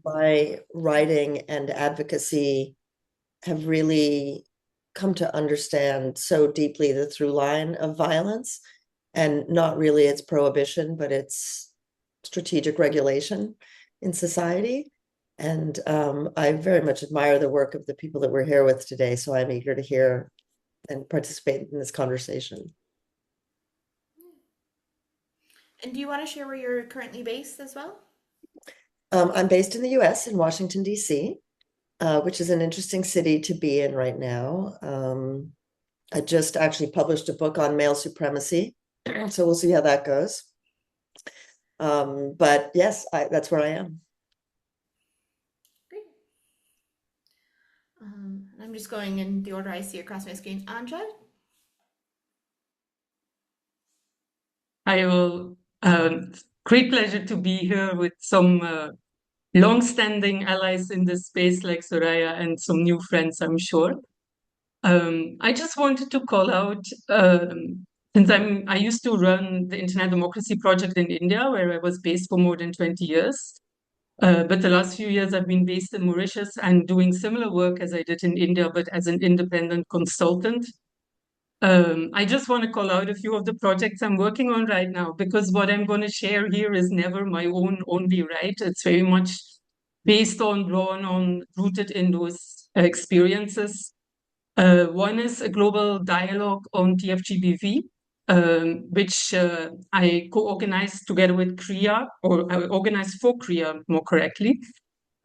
my writing and advocacy have really come to understand so deeply the through line of violence, and not really its prohibition, but its strategic regulation in society. And I very much admire the work of the people that we're here with today. So I'm eager to hear and participate in this conversation. And do you want to share where you're currently based as well? I'm based in the US, in Washington, D.C., which is an interesting city to be in right now. I just actually published a book on male supremacy, so we'll see how that goes. But yes, that's where I am. Great. I'm just going in the order I see across my screen. Anja? I will. Great pleasure to be here with some long-standing allies in this space like Soraya and some new friends, I'm sure. I just wanted to call out, since I used to run the Internet Democracy Project in India, where I was based for more than 20 years. But the last few years I've been based in Mauritius and doing similar work as I did in India, but as an independent consultant. I just want to call out a few of the projects I'm working on right now, because what I'm going to share here is never my own only, right? It's very much based on, drawn on, rooted in those experiences. One is a global dialogue on TFGBV, which I co-organized together with CREA, or I organized for CREA, more correctly,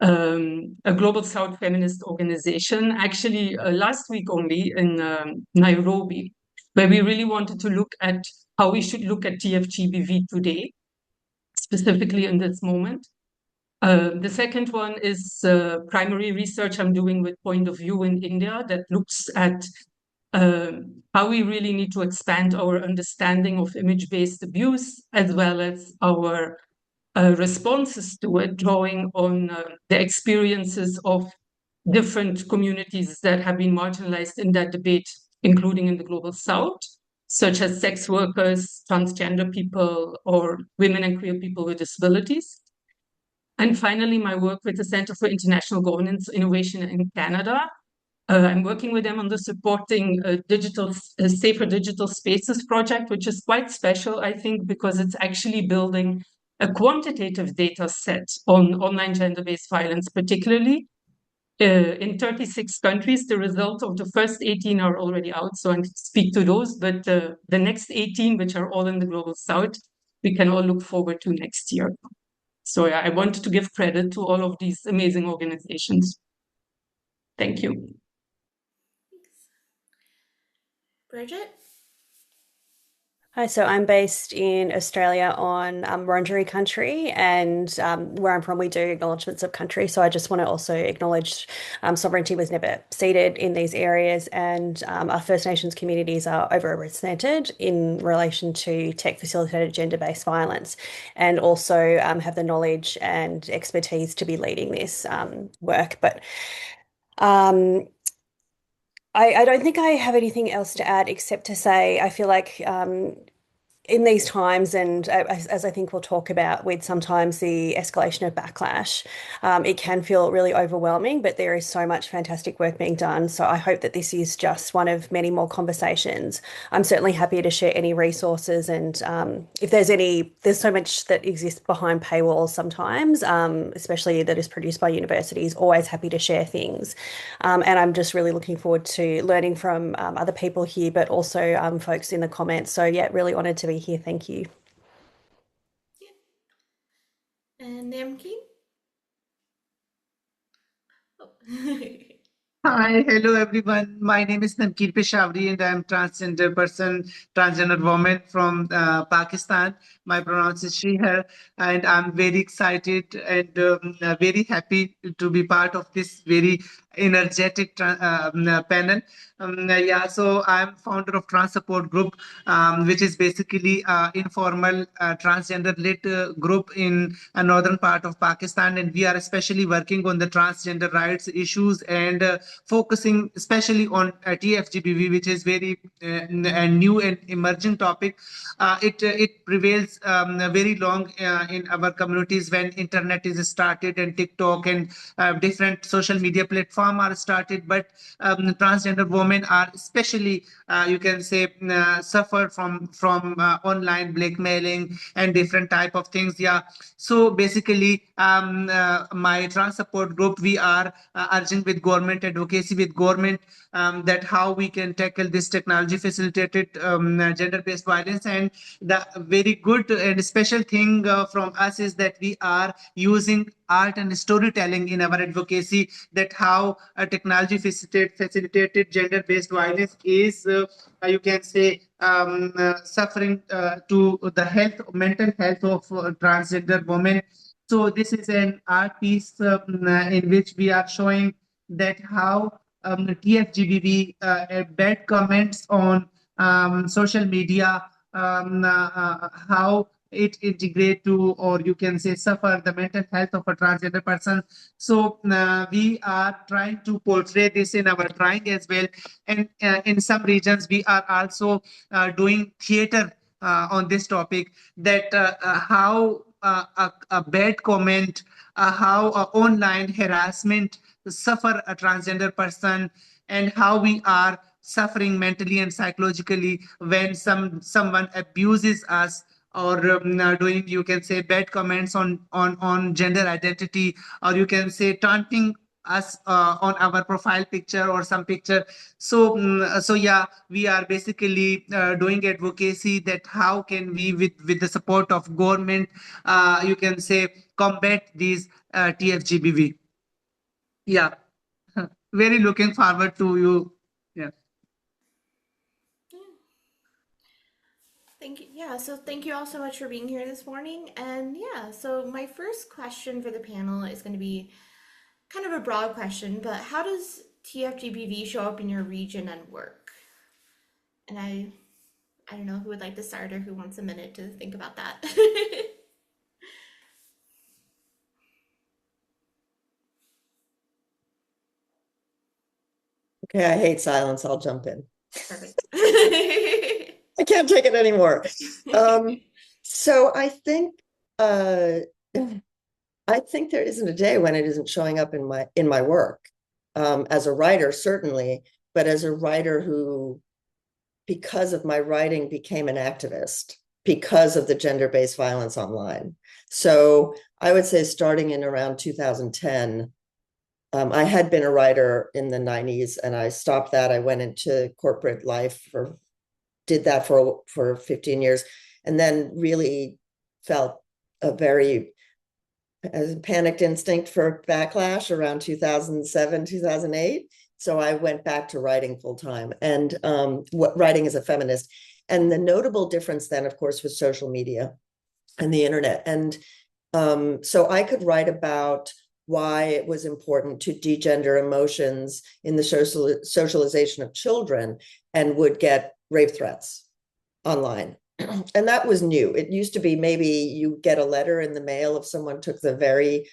a global South feminist organization, actually last week only in Nairobi, where we really wanted to look at how we should look at TFGBV today, specifically in this moment. The second one is primary research I'm doing with Point of View in India that looks at how we really need to expand our understanding of image-based abuse, as well as our responses to it, drawing on the experiences of different communities that have been marginalized in that debate, including in the Global South, such as sex workers, transgender people, or women and queer people with disabilities. And finally, my work with the Center for International Governance Innovation in Canada. I'm working with them on the supporting Safer Digital Spaces project, which is quite special, I think, because it's actually building a quantitative data set on online gender-based violence, particularly in 36 countries. The results of the first 18 are already out, so I can speak to those, but the next 18, which are all in the Global South, we can all look forward to next year. So yeah, I wanted to give credit to all of these amazing organizations. Thank you. Thanks. Bridget? Hi, so I'm based in Australia on Wurundjeri country, and where I'm from, we do acknowledgements of country. So I just want to also acknowledge sovereignty was never ceded in these areas, and our First Nations communities are overrepresented in relation to tech-facilitated gender-based violence, and also have the knowledge and expertise to be leading this work. But I don't think I have anything else to add except to say I feel like in these times, and as I think we'll talk about with sometimes the escalation of backlash, it can feel really overwhelming, but there is so much fantastic work being done. So I hope that this is just one of many more conversations. I'm certainly happy to share any resources, and if there's so much that exists behind paywalls sometimes, especially that is produced by universities, always happy to share things. And I'm just really looking forward to learning from other people here, but also folks in the comments. So yeah, really honoured to be here. Thank you. Yeah. And Namkeen? Oh. Hi, hello everyone. My name is Namkeen Peshawari and I'm transgender person, transgender woman from Pakistan. My pronouns is she, her, and I'm very excited and very happy to be part of this very energetic panel. Yeah, so I'm founder of Trans Support Group, which is basically informal transgender-lit group in a northern part of Pakistan, and we are especially working on the transgender rights issues and focusing especially on TFGBV, which is very a new and emerging topic. It prevails very long in our communities when internet is started and TikTok and different social media platform are started, but transgender women are especially you can say suffer from online blackmailing and different type of things. Yeah, so basically my trans support group, we are urging with government, advocacy with government, that how we can tackle this technology facilitated gender-based violence. And the very good and special thing from us is that we are using art and storytelling in our advocacy, that how technology facilitated gender-based violence is you can say suffering to the health, mental health of transgender women. So this is an art piece in which we are showing that how TFGBV bad comments on social media, how it integrate to, or you can say suffer the mental health of a transgender person. So we are trying to portray this in our drawing as well. And in some regions, we are also doing theater on this topic, that how a bad comment, how online harassment suffer a transgender person, and how we are suffering mentally and psychologically when someone abuses us, or doing, you can say, bad comments on gender identity, or you can say taunting us on our profile picture or some picture. So so yeah, we are basically doing advocacy, that how can we with the support of government you can say combat these TFGBV. Yeah. Very looking forward to you. Yeah. Thank you. Yeah, so thank you all so much for being here this morning. And yeah, so my first question for the panel is going to be kind of a broad question, but how does TFGBV show up in your region and work? And I don't know who would like to start or who wants a minute to think about that. Okay, I hate silence. I'll jump in. Perfect. I can't take it anymore. So uh, I think there isn't a day when it isn't showing up in my work. As a writer, certainly, but as a writer who, because of my writing, became an activist because of the gender-based violence online. So I would say starting in around 2010, I had been a writer in the 90s and I stopped that. I went into corporate life, did that for 15 years, and then really felt a very panicked instinct for backlash around 2007, 2008. So I went back to writing full time, and writing as a feminist. And the notable difference then, of course, was social media and the internet. And so I could write about why it was important to degender emotions in the socialization of children, and would get rape threats online. And that was new. It used to be maybe you get a letter in the mail if someone took the very,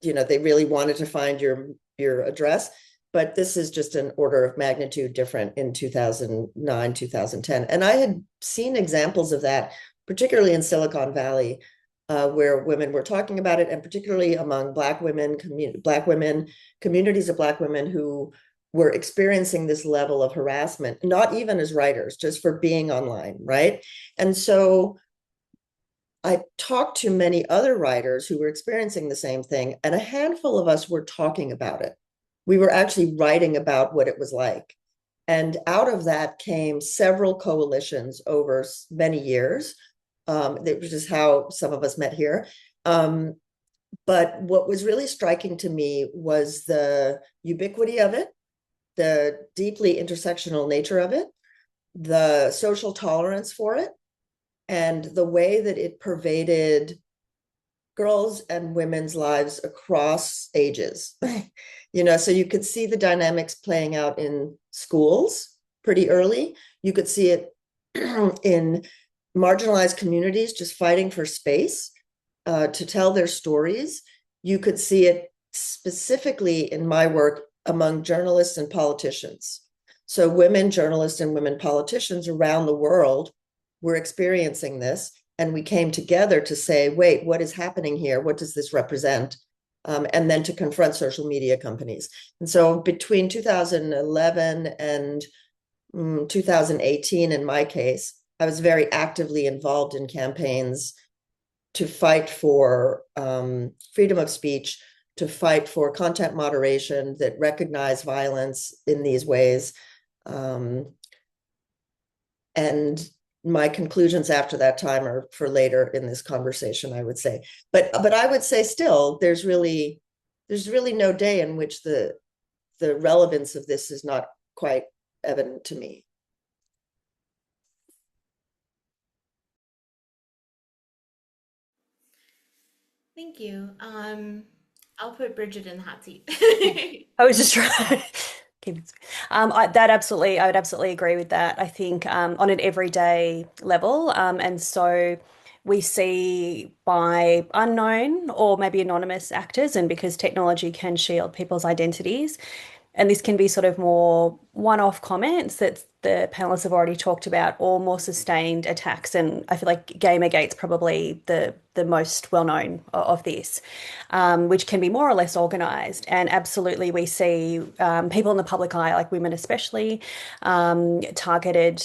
they really wanted to find your address. But this is just an order of magnitude different in 2009, 2010. And I had seen examples of that, particularly in Silicon Valley, where women were talking about it, and particularly among Black women, communities of Black women who were experiencing this level of harassment, not even as writers, just for being online, right? And so I talked to many other writers who were experiencing the same thing, and a handful of us were talking about it. We were actually writing about what it was like. And out of that came several coalitions over many years, which is how some of us met here. But what was really striking to me was the ubiquity of it, the deeply intersectional nature of it, the social tolerance for it, and the way that it pervaded girls and women's lives across ages. So you could see the dynamics playing out in schools pretty early. You could see it in marginalized communities just fighting for space to tell their stories. You could see it specifically in my work among journalists and politicians. So women journalists and women politicians around the world were experiencing this, and we came together to say, wait, what is happening here? What does this represent? And then to confront social media companies. And so between 2011 and 2018, in my case, I was very actively involved in campaigns to fight for freedom of speech, to fight for content moderation that recognize violence in these ways. And my conclusions after that time are for later in this conversation, I would say. But I would say still, there's really no day in which the relevance of this is not quite evident to me. Thank you. I'll put Bridget in the hot seat. I was just trying to keep it. I would absolutely agree with that. I think on an everyday level, and so we see by unknown or maybe anonymous actors, and because technology can shield people's identities, and this can be sort of more one-off comments that the panelists have already talked about, or more sustained attacks. And I feel like Gamergate's probably the most well-known of this, which can be more or less organized. And absolutely, we see people in the public eye, like women especially, targeted.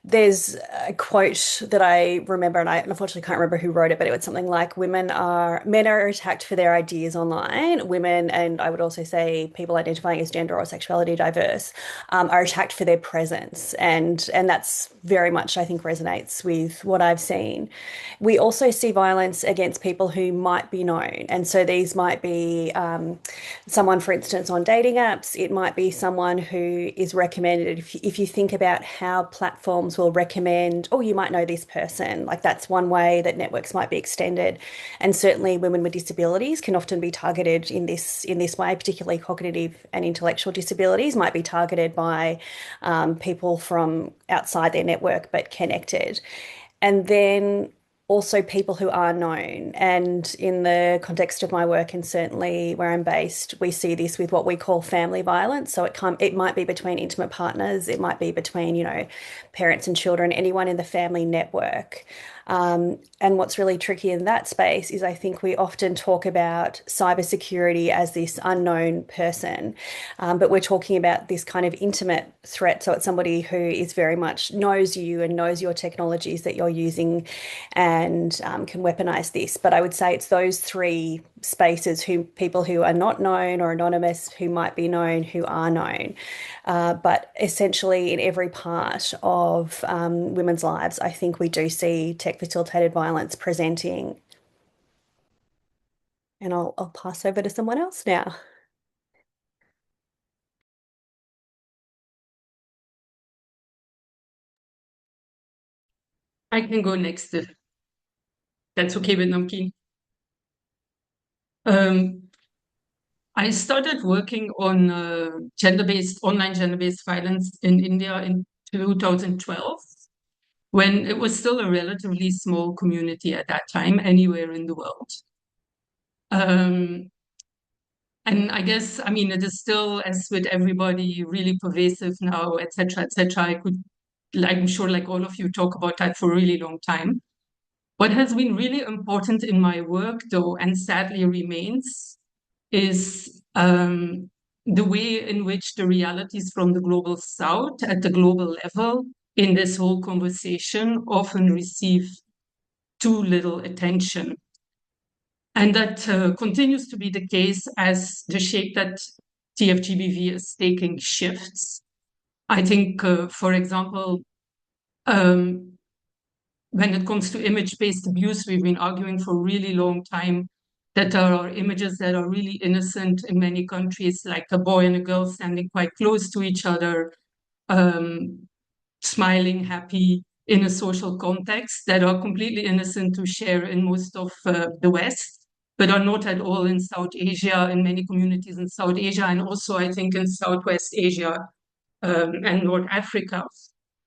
There's a quote that I remember, and I unfortunately can't remember who wrote it, but it was something like men are attacked for their ideas online. Women, and I would also say people identifying as gender or sexuality diverse, are attacked for their presence. And that's very much, I think, resonates with what I've seen. We also see violence against people who might be known. And so these might be someone, for instance, on dating apps. It might be someone who is recommended. If you think about how platforms will recommend, oh, you might know this person, like that's one way that networks might be extended. And certainly women with disabilities can often be targeted in this way, particularly cognitive and intellectual disabilities might be targeted by people from outside their network but connected. And then also people who are known. And in the context of my work, and certainly where I'm based, we see this with what we call family violence. So it might be between intimate partners, it might be between, parents and children, anyone in the family network. And what's really tricky in that space is I think we often talk about cybersecurity as this unknown person, but we're talking about this kind of intimate threat. So it's somebody who is very much knows you and knows your technologies that you're using and can weaponize this. But I would say it's those three spaces people who are not known or anonymous, who might be known, who are known. But essentially in every part of women's lives, I think we do see tech-facilitated violence presenting. And I'll pass over to someone else now. I can go next if that's okay with Namkeen. I started working on online gender-based violence in India in 2012, when it was still a relatively small community at that time, anywhere in the world. And I guess, it is still, as with everybody, really pervasive now, et cetera, et cetera. I'm sure like all of you talk about that for a really long time. What has been really important in my work, though, and sadly remains, is the way in which the realities from the global south at the global level in this whole conversation often receive too little attention. And that continues to be the case as the shape that TFGBV is taking shifts. I think, for example, when it comes to image-based abuse, we've been arguing for a really long time that there are images that are really innocent in many countries, like a boy and a girl standing quite close to each other, smiling, happy in a social context, that are completely innocent to share in most of the West. but are not at all in South Asia, in many communities in South Asia, and also I think in Southwest Asia and North Africa.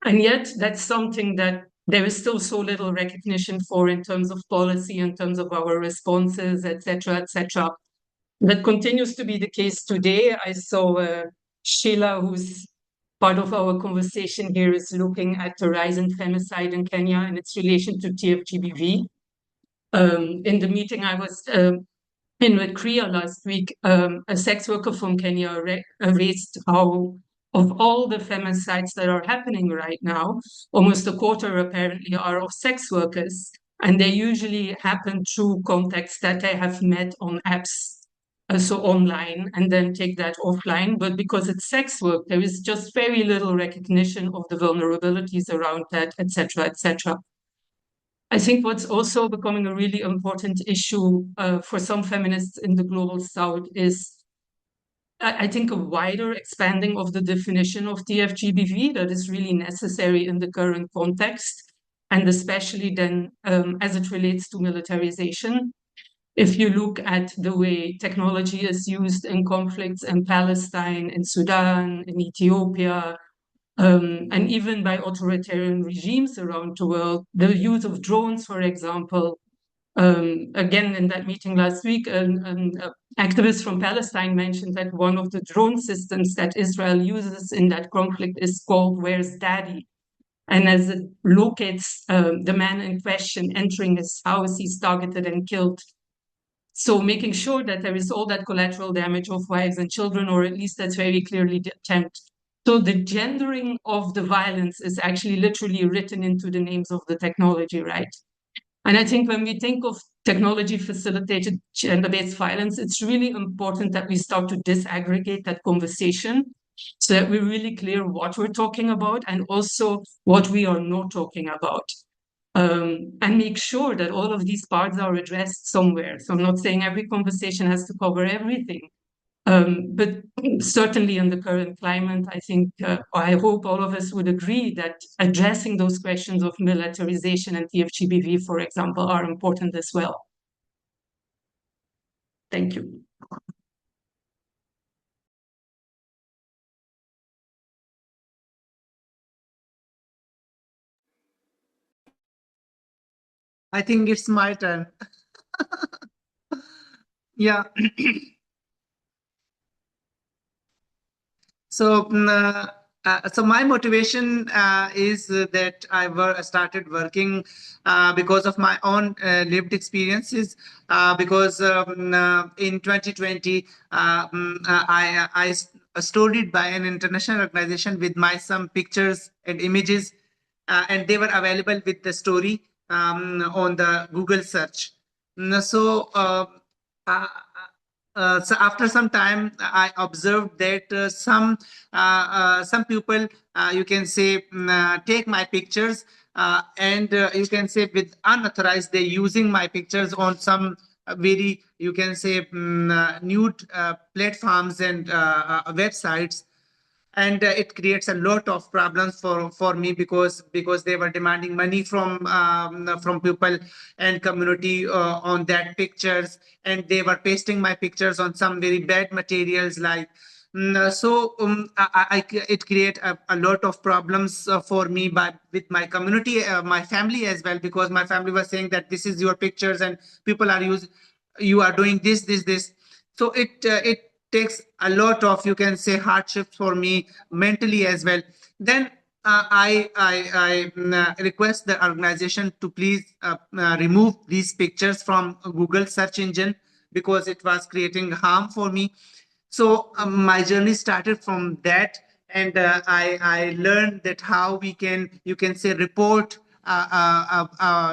And yet that's something that there is still so little recognition for in terms of policy, in terms of our responses, et cetera, et cetera. That continues to be the case today. I saw Sheila, who's part of our conversation here, is looking at the rise in femicide in Kenya and its relation to TFGBV. In the meeting I was in with Korea last week, a sex worker from Kenya raised how of all the femicides that are happening right now, almost a quarter apparently are of sex workers. And they usually happen through contacts that they have met on apps, so online, and then take that offline. But because it's sex work, there is just very little recognition of the vulnerabilities around that, et cetera, et cetera. I think what's also becoming a really important issue for some feminists in the global south is, I think, a wider expanding of the definition of TFGBV that is really necessary in the current context, and especially then as it relates to militarization. If you look at the way technology is used in conflicts in Palestine, in Sudan, in Ethiopia, and even by authoritarian regimes around the world, the use of drones, for example. Again, in that meeting last week, an activist from Palestine mentioned that one of the drone systems that Israel uses in that conflict is called Where's Daddy? And as it locates the man in question entering his house, he's targeted and killed. So making sure that there is all that collateral damage of wives and children, or at least that's very clearly the attempt. So the gendering of the violence is actually literally written into the names of the technology, right? And I think when we think of technology-facilitated gender-based violence, it's really important that we start to disaggregate that conversation so that we're really clear what we're talking about and also what we are not talking about. And make sure that all of these parts are addressed somewhere. So I'm not saying every conversation has to cover everything, but certainly in the current climate, I think, I hope all of us would agree that addressing those questions of militarization and TFGBV, for example, are important as well. Thank you. I think it's my turn. Yeah. So my motivation is that I started working because of my own lived experiences. Because in 2020, I storied by an international organization with my some pictures and images, and they were available with the story on the Google search. So. So after some time, I observed that some people, you can say, take my pictures, and you can say with unauthorized, they using my pictures on some very, you can say, nude platforms and websites. And it creates a lot of problems for me because they were demanding money from people and community on that pictures, and they were pasting my pictures on some very bad materials like it create a lot of problems for me with my community, my family as well, because my family was saying that this is your pictures and people are you are doing this. So it takes a lot of, you can say, hardships for me mentally as well. Then I request the organization to please remove these pictures from Google search engine because it was creating harm for me. So my journey started from that, and I learned that how we can, you can say, report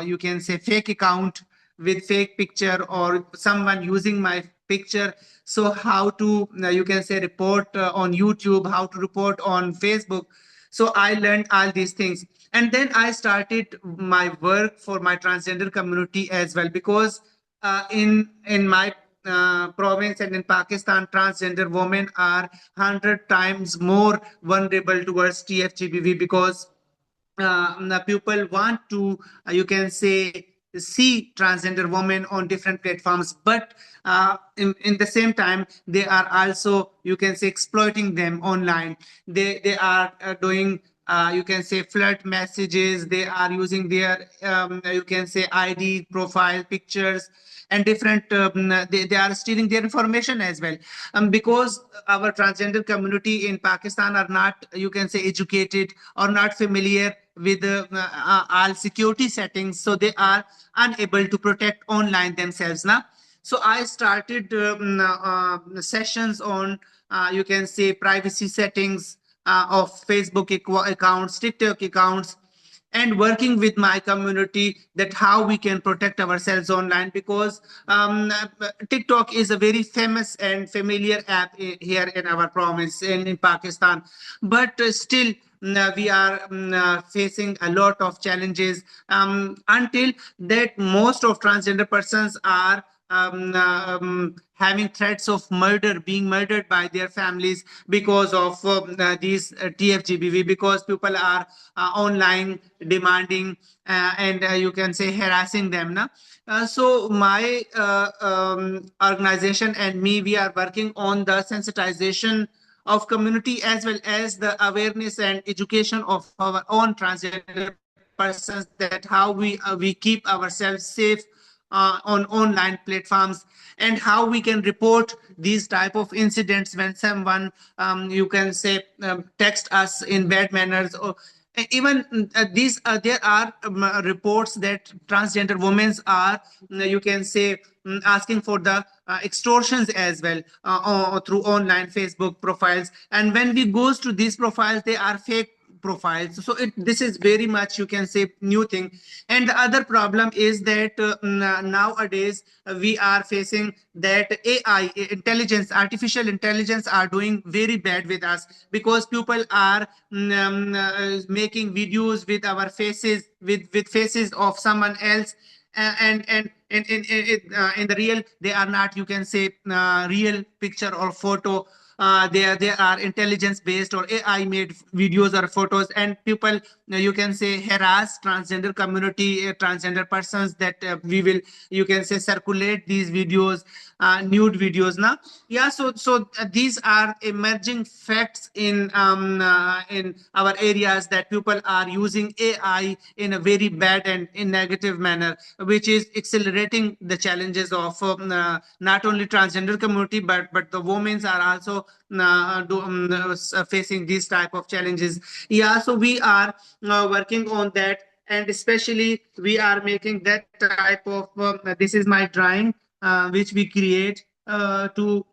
you can say fake account with fake picture or someone using my picture. So how to you can say report on YouTube, how to report on Facebook. So I learned all these things, and then I started my work for my transgender community as well, because in my province and in Pakistan, transgender women are 100 times more vulnerable towards TFGBV because the people want to, you can say, see transgender women on different platforms, but in the same time, they are also, you can say, exploiting them online. They are doing, you can say, flirt messages. They are using their, you can say, ID profile pictures and different, they are stealing their information as well, because our transgender community in Pakistan are not, you can say, educated or not familiar with all security settings, so they are unable to protect online themselves now. So I started sessions on, you can say, privacy settings of Facebook accounts, TikTok accounts, and working with my community that how we can protect ourselves online, because TikTok is a very famous and familiar app here in our province in Pakistan, but still we are facing a lot of challenges until that most of transgender persons are having threats of murder, being murdered by their families because of these TFGBV, because people are online demanding and you can say harassing them. Na? So my organization and me, we are working on the sensitization of community as well as the awareness and education of our own transgender persons, that how we keep ourselves safe on online platforms, and how we can report these type of incidents when someone, you can say, text us in bad manners, or even these there are reports that transgender women are, you can say, asking for the extortions as well through online Facebook profiles, and when we goes to these profiles, they are fake profiles. So this is very much, you can say, new thing. And the other problem is that nowadays we are facing that AI intelligence, artificial intelligence, are doing very bad with us, because people are making videos with our faces, with faces of someone else, and in the real, they are not, you can say, real picture or photo. There are intelligence based or AI made videos or photos, and people, you can say, harass transgender community, transgender persons, that we will, you can say, circulate these videos, nude videos now. Yeah, so these are emerging facts in our areas, that people are using AI in a very bad and in negative manner, which is accelerating the challenges of not only transgender community, but the women are also facing these type of challenges. Yeah, so we are working on that, and especially we are making that type of this is my drawing which we create to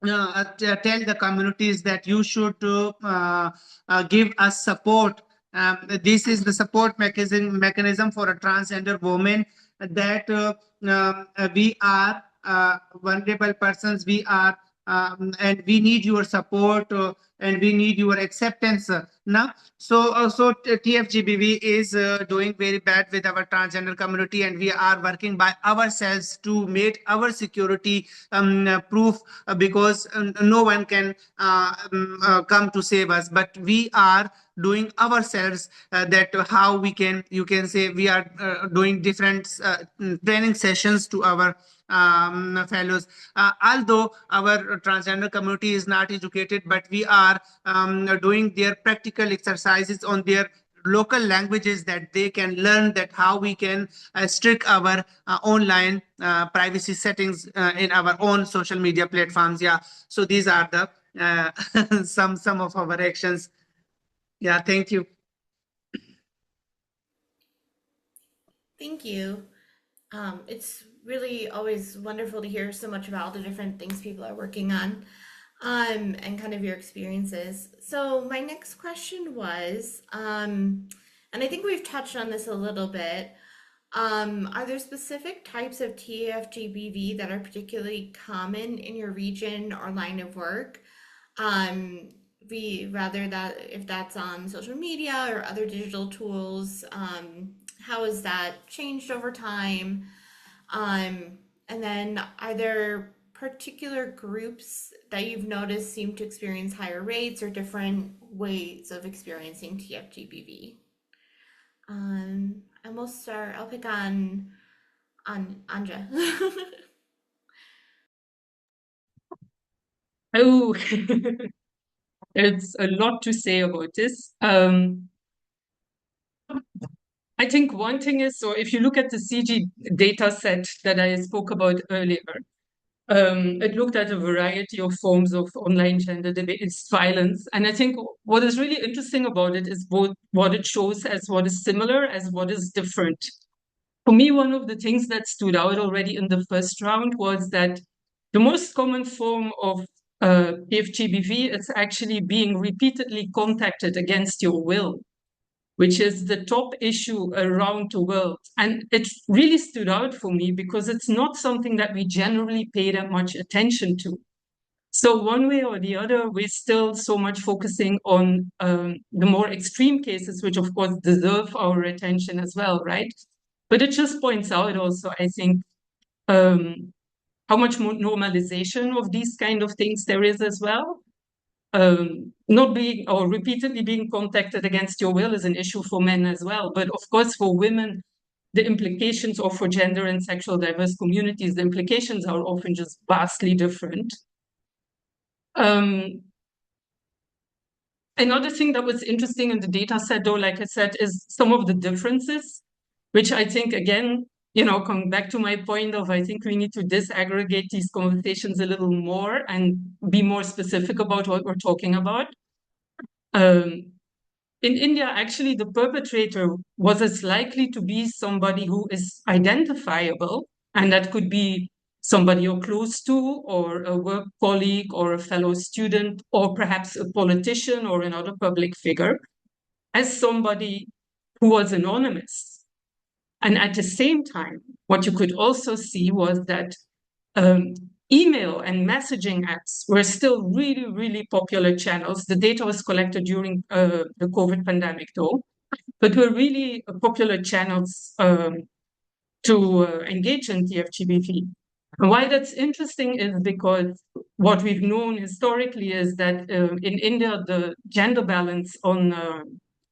tell the communities that you should give us support. This is the support mechanism for a transgender woman, that we are vulnerable persons. We are, and we need your support, and we need your acceptance. Now, so TFGBV is doing very bad with our transgender community, and we are working by ourselves to make our security proof, because no one can come to save us, but we are doing ourselves, that how we can, you can say, we are doing different training sessions to our fellows. Although our transgender community is not educated, but we are doing their practical exercises on their local languages, that they can learn that how we can strict our online privacy settings in our own social media platforms. Yeah, so these are the some of our actions. Yeah, thank you. Thank you. It's really always wonderful to hear so much about all the different things people are working on, and kind of your experiences. So my next question was, and I think we've touched on this a little bit. Are there specific types of TFGBV that are particularly common in your region or line of work? We rather that if that's on social media or other digital tools, how has that changed over time? And then are there particular groups that you've noticed seem to experience higher rates or different ways of experiencing TFGBV? And we'll start, I'll pick on Anja. Oh, it's a lot to say about this. I think one thing is, so if you look at the CG data set that I spoke about earlier, it looked at a variety of forms of online gender-based violence. And I think what is really interesting about it is both what it shows as what is similar as what is different. For me, one of the things that stood out already in the first round was that the most common form of TFGBV is actually being repeatedly contacted against your will, which is the top issue around the world. And it really stood out for me because it's not something that we generally pay that much attention to. So one way or the other, we're still so much focusing on the more extreme cases, which of course deserve our attention as well, right? But it just points out also, I think, how much more normalization of these kind of things there is as well. Not being or repeatedly being contacted against your will is an issue for men as well. But of course, for women, the implications, or for gender and sexual diverse communities, the implications are often just vastly different. Another thing that was interesting in the data set, though, like I said, is some of the differences, which I think, again, coming back to my point of, I think we need to disaggregate these conversations a little more and be more specific about what we're talking about. In India, actually, the perpetrator was as likely to be somebody who is identifiable, and that could be somebody you're close to, or a work colleague, or a fellow student, or perhaps a politician or another public figure, as somebody who was anonymous. And at the same time, what you could also see was that email and messaging apps were still really, really popular channels. The data was collected during the COVID pandemic, though, but were really popular channels to engage in TFGBV. And why that's interesting is because what we've known historically is that in India, the gender balance on,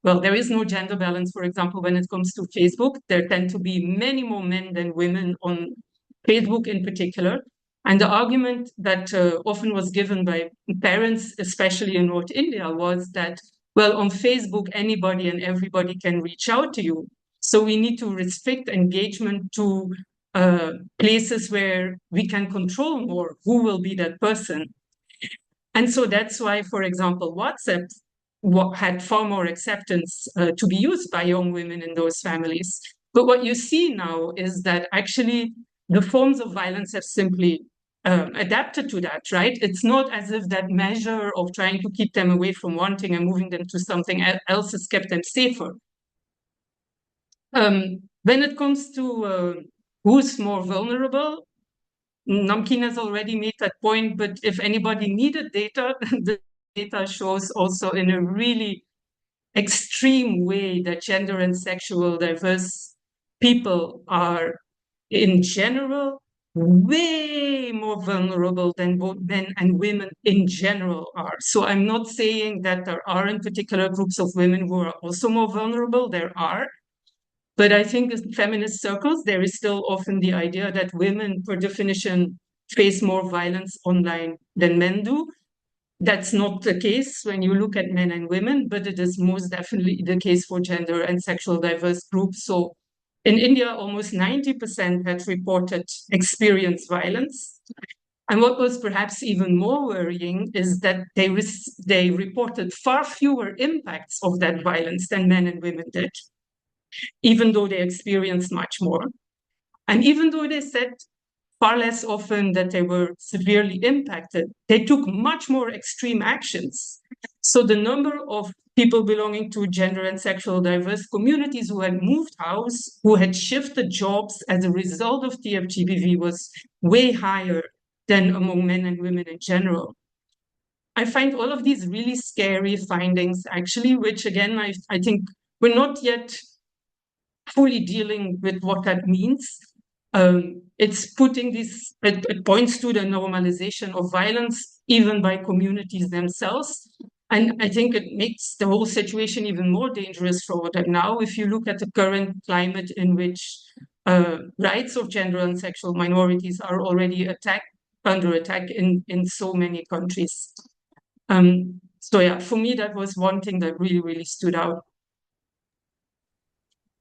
well, there is no gender balance, for example, when it comes to Facebook. There tend to be many more men than women on Facebook in particular. And the argument that often was given by parents, especially in North India, was that, well, on Facebook, anybody and everybody can reach out to you. So we need to restrict engagement to places where we can control more who will be that person. And so that's why, for example, WhatsApp had far more acceptance to be used by young women in those families. But what you see now is that actually the forms of violence have simply adapted to that, right? It's not as if that measure of trying to keep them away from one thing and moving them to something else has kept them safer. When it comes to who's more vulnerable, Namkeen has already made that point, but if anybody needed data, the data shows also in a really extreme way that gender and sexual diverse people are, in general, way more vulnerable than both men and women in general are. So I'm not saying that there aren't particular groups of women who are also more vulnerable. There are. But I think in feminist circles, there is still often the idea that women, per definition, face more violence online than men do. That's not the case when you look at men and women, but it is most definitely the case for gender and sexual diverse groups. So in India, almost 90% had reported experienced violence. And what was perhaps even more worrying is that they reported far fewer impacts of that violence than men and women did, even though they experienced much more. And even though they said far less often that they were severely impacted, they took much more extreme actions. So the number of people belonging to gender and sexual diverse communities who had moved house, who had shifted jobs as a result of TFGBV was way higher than among men and women in general. I find all of these really scary findings, actually, which again, I think we're not yet fully dealing with what that means. It's putting this, it points to the normalization of violence, even by communities themselves. And I think it makes the whole situation even more dangerous for them now. If you look at the current climate in which rights of gender and sexual minorities are already under attack in so many countries. So yeah, for me, that was one thing that really, really stood out.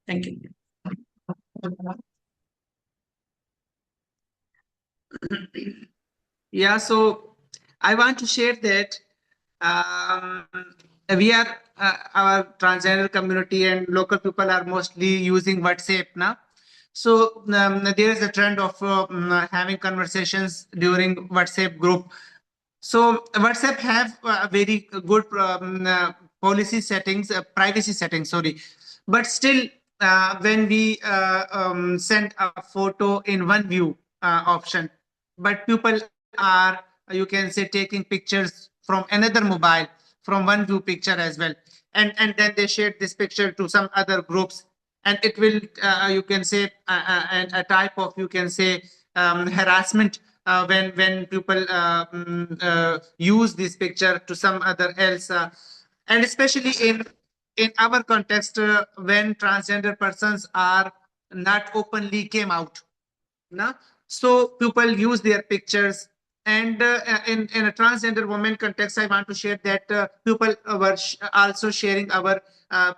Thank you. Yeah, so I want to share that um, we are our transgender community and local people are mostly using WhatsApp now. So there is a trend of having conversations during WhatsApp group. So WhatsApp have very good policy settings, privacy settings, sorry. But still, when we send a photo in one view option, but people are, you can say, taking pictures from another mobile, from one view picture as well. And then they share this picture to some other groups. And it will, you can say, a type of, you can say, harassment when people use this picture to some other else, and especially in our context, when transgender persons are not openly came out, na? So people use their pictures. And in a transgender woman context, I want to share that people were also sharing our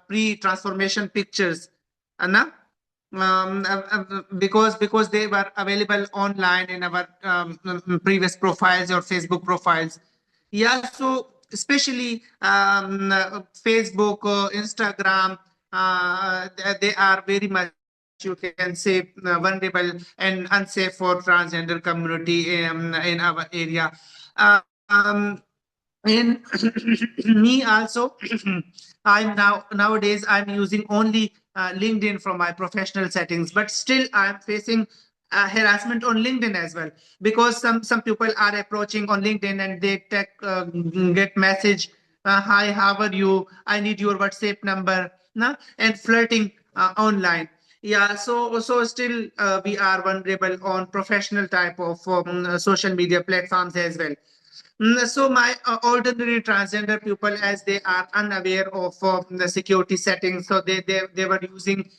pre-transformation pictures, na? Because they were available online in our previous profiles or Facebook profiles. Yeah, so especially Facebook, Instagram, they are very much, you can say, vulnerable and unsafe for transgender community in our area. Um, in me also, I'm nowadays I'm using only LinkedIn from my professional settings, but still I'm facing harassment on LinkedIn as well, because some people are approaching on LinkedIn and they get message, hi, how are you, I need your WhatsApp number, na? And flirting online. Yeah, so still we are vulnerable on professional type of social media platforms as well. So my ordinary transgender people, as they are unaware of the security settings, so they were using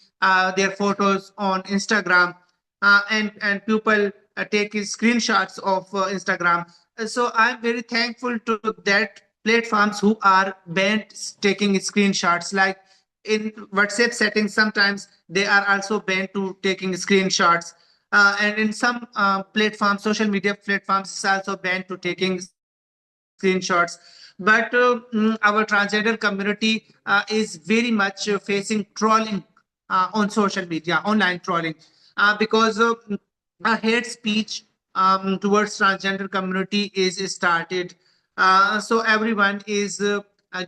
their photos on Instagram, and people take screenshots of Instagram. So I'm very thankful to that platforms who are banned taking screenshots. Like in WhatsApp settings, sometimes they are also banned to taking screenshots. And in some platforms, social media platforms, is also banned to taking screenshots. But our transgender community is very much facing trolling on social media, online trolling, because hate speech towards transgender community is started. So everyone is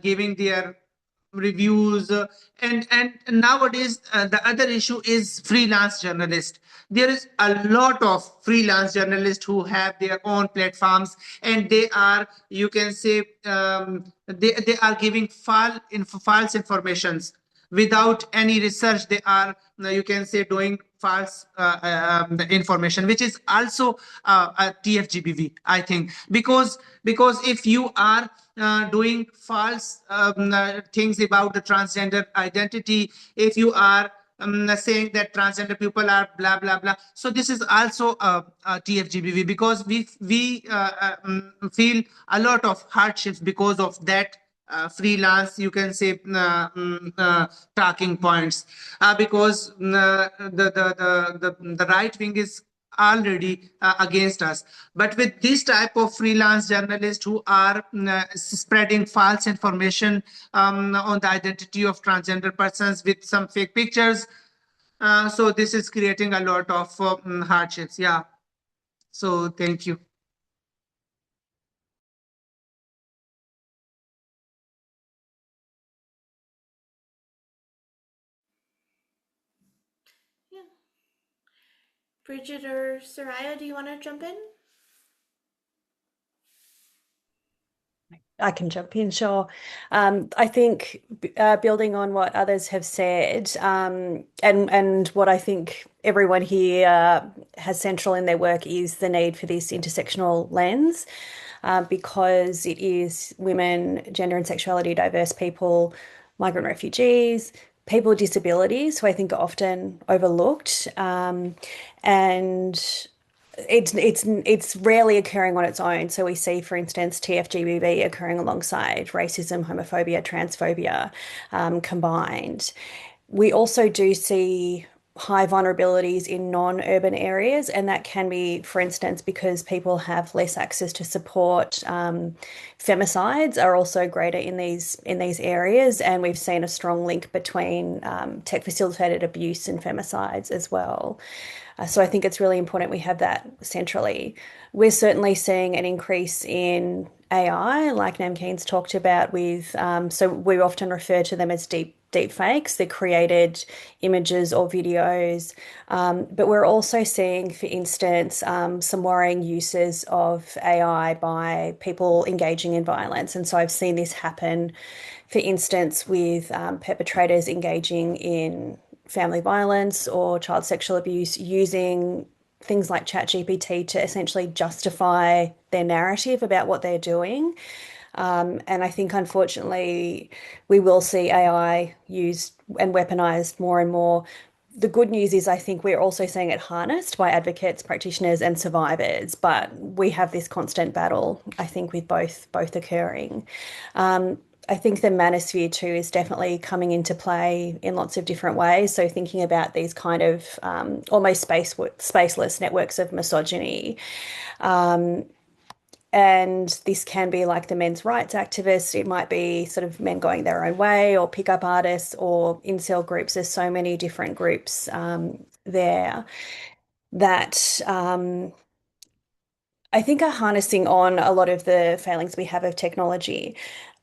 giving their reviews, and nowadays the other issue is freelance journalist. There is a lot of freelance journalists who have their own platforms, and they are, you can say, they are giving false informations without any research. They are, you can say, doing false information, which is also a TFGBV, I think, because if you are doing false things about the transgender identity, if you are saying that transgender people are blah blah blah, so this is also a TFGBV, because we feel a lot of hardships because of that freelance, you can say, talking points, because the right wing is already against us. But with this type of freelance journalists who are spreading false information on the identity of transgender persons with some fake pictures, so this is creating a lot of hardships. Yeah. So thank you. Yeah. Bridget or Soraya, do you want to jump in? I can jump in, sure. I think building on what others have said, and what I think everyone here has central in their work is the need for this intersectional lens, because it is women, gender and sexuality diverse people, migrant refugees, people with disabilities, who I think are often overlooked, and it's rarely occurring on its own. So we see, for instance, TFGBV occurring alongside racism, homophobia, transphobia combined. We also do see high vulnerabilities in non-urban areas, and that can be, for instance, because people have less access to support. Femicides are also greater in these areas, and we've seen a strong link between tech-facilitated abuse and femicides as well. So I think it's really important we have that centrally. We're certainly seeing an increase in AI, like Namkeen's talked about with, so we often refer to them as deep fakes. They're created images or videos. But we're also seeing, for instance, some worrying uses of AI by people engaging in violence. And so I've seen this happen, for instance, with perpetrators engaging in family violence or child sexual abuse using things like ChatGPT to essentially justify their narrative about what they're doing. And I think, unfortunately, we will see AI used and weaponized more and more. The good news is, I think we're also seeing it harnessed by advocates, practitioners, and survivors. But we have this constant battle, I think, with both occurring. I think the manosphere too is definitely coming into play in lots of different ways. So thinking about these kind of almost spaceless networks of misogyny. And this can be like the men's rights activists. It might be sort of men going their own way, or pickup artists, or incel groups. There's so many different groups there that I think are harnessing on a lot of the failings we have of technology.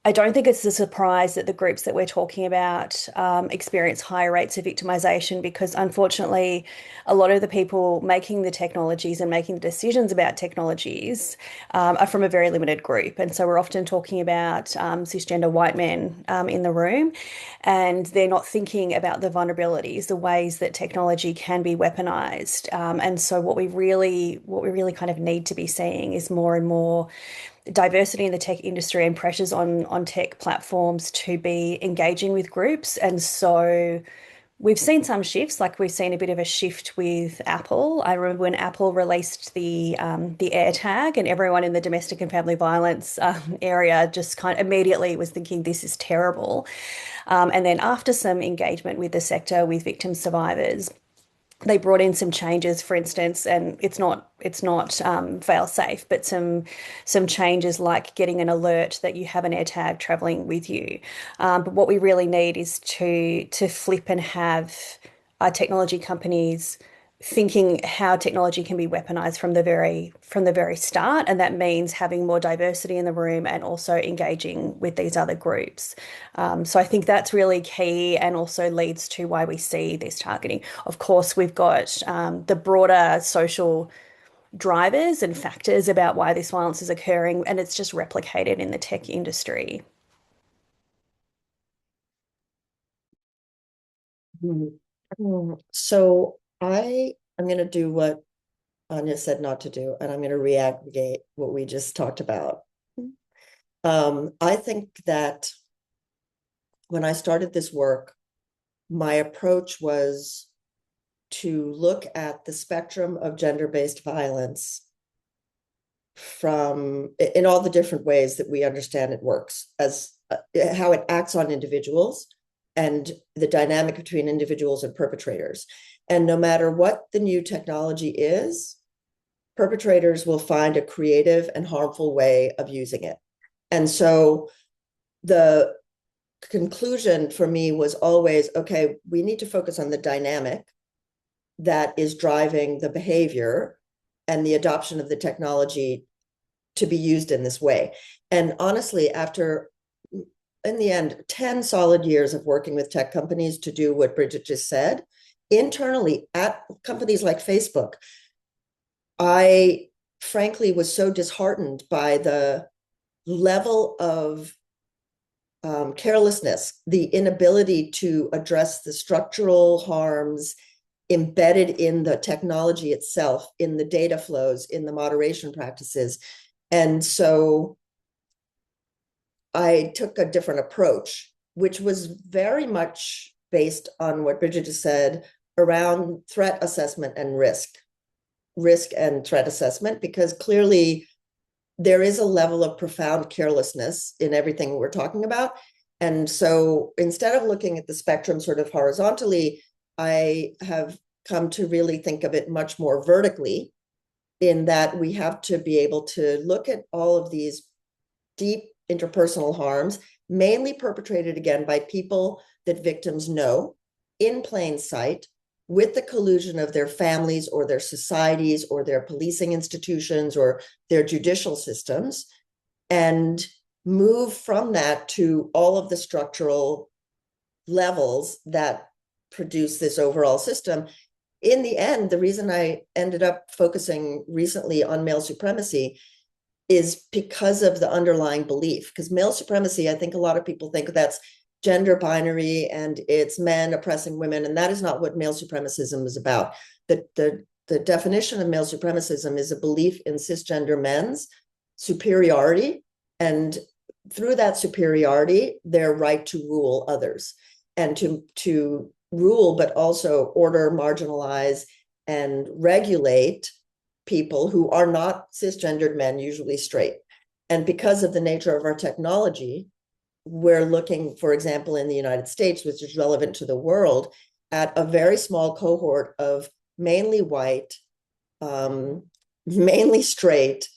I don't think it's a surprise that the groups that we're talking about experience higher rates of victimization, because unfortunately, a lot of the people making the technologies and making the decisions about technologies are from a very limited group. And so we're often talking about cisgender white men in the room, and they're not thinking about the vulnerabilities, the ways that technology can be weaponized. And so what we really kind of need to be seeing is more and more diversity in the tech industry and pressures on tech platforms to be engaging with groups. And so we've seen some shifts, like we've seen a bit of a shift with Apple. I remember when Apple released the AirTag, and everyone in the domestic and family violence area just kind of immediately was thinking this is terrible. And then after some engagement with the sector, with victim survivors, they brought in some changes, for instance, and it's not fail safe, but some changes like getting an alert that you have an AirTag traveling with you. But what we really need is to flip and have our technology companies thinking how technology can be weaponized from the very start, and that means having more diversity in the room and also engaging with these other groups. So I think that's really key, and also leads to why we see this targeting. Of course, we've got the broader social drivers and factors about why this violence is occurring, and it's just replicated in the tech industry. So I am going to do what Anya said not to do, and I'm going to reaggregate what we just talked about. I think that when I started this work, my approach was to look at the spectrum of gender-based violence from in all the different ways that we understand it works, as how it acts on individuals and the dynamic between individuals and perpetrators. And no matter what the new technology is, perpetrators will find a creative and harmful way of using it. And so the conclusion for me was always, okay, we need to focus on the dynamic that is driving the behavior and the adoption of the technology to be used in this way. And honestly, after, in the end, 10 solid years of working with tech companies to do what Bridget just said, internally at companies like Facebook, I frankly was so disheartened by the level of carelessness, the inability to address the structural harms embedded in the technology itself, in the data flows, in the moderation practices. And so I took a different approach, which was very much based on what Bridget just said around threat assessment and risk and threat assessment, because clearly there is a level of profound carelessness in everything we're talking about. And so instead of looking at the spectrum sort of horizontally, I have come to really think of it much more vertically, in that we have to be able to look at all of these deep interpersonal harms, mainly perpetrated again by people that victims know in plain sight, with the collusion of their families or their societies or their policing institutions or their judicial systems, and move from that to all of the structural levels that produce this overall system. In the end, the reason I ended up focusing recently on male supremacy is because of the underlying belief. Because male supremacy, I think a lot of people think that's gender binary and it's men oppressing women, and that is not what male supremacism is about. The definition of male supremacism is a belief in cisgender men's superiority, and through that superiority, their right to rule others, and to rule, but also order, marginalize, and regulate people who are not cisgendered men, usually straight. And because of the nature of our technology, we're looking, for example, in the United States, which is relevant to the world, at a very small cohort of mainly white, mainly straight,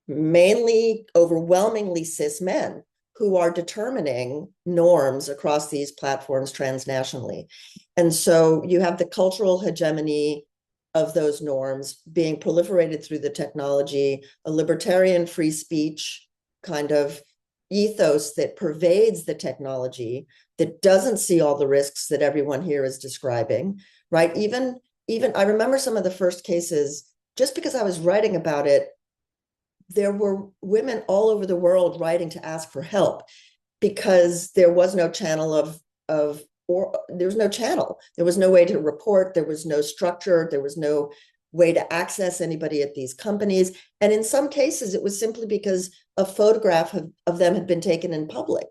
mainly overwhelmingly cis men who are determining norms across these platforms transnationally. And so you have the cultural hegemony of those norms being proliferated through the technology, a libertarian free speech kind of ethos that pervades the technology, that doesn't see all the risks that everyone here is describing, right? Even I remember some of the first cases, just because I was writing about it, there were women all over the world writing to ask for help because there was no channel or there was no channel. There was no way to report. There was no structure. There was no way to access anybody at these companies. And in some cases, it was simply because a photograph of them had been taken in public.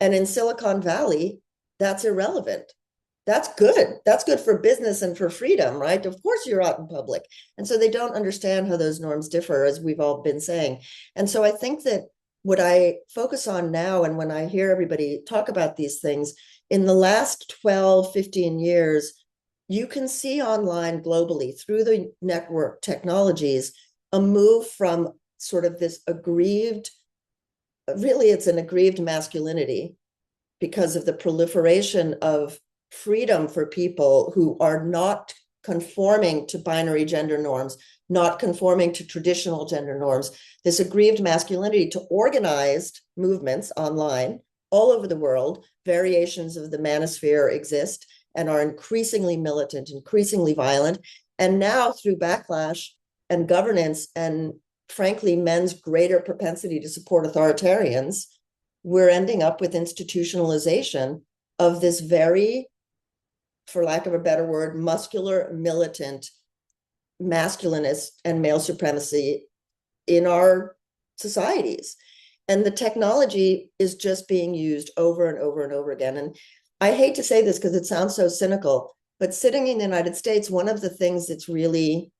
And in Silicon Valley, that's irrelevant. That's good. That's good for business and for freedom, right? Of course, you're out in public. And so they don't understand how those norms differ, as we've all been saying. And so I think that what I focus on now, and when I hear everybody talk about these things, in the last 12, 15 years, you can see online globally through the network technologies, a move from sort of this aggrieved, really it's an aggrieved masculinity because of the proliferation of freedom for people who are not conforming to binary gender norms, not conforming to traditional gender norms, this aggrieved masculinity to organized movements online all over the world. Variations of the manosphere exist and are increasingly militant, increasingly violent. And now through backlash and governance and frankly, men's greater propensity to support authoritarians, we're ending up with institutionalization of this very, for lack of a better word, muscular, militant, masculinist and male supremacy in our societies. And the technology is just being used over and over and over again. And I hate to say this because it sounds so cynical, but sitting in the United States, one of the things that's really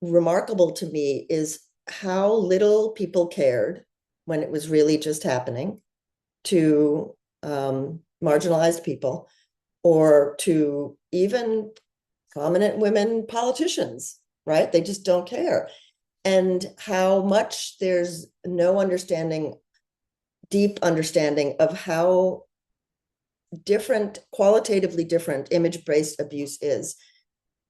remarkable to me is how little people cared when it was really just happening to marginalized people or to even prominent women politicians, right? They just don't care. And how much there's no understanding, deep understanding of how different, qualitatively different image-based abuse is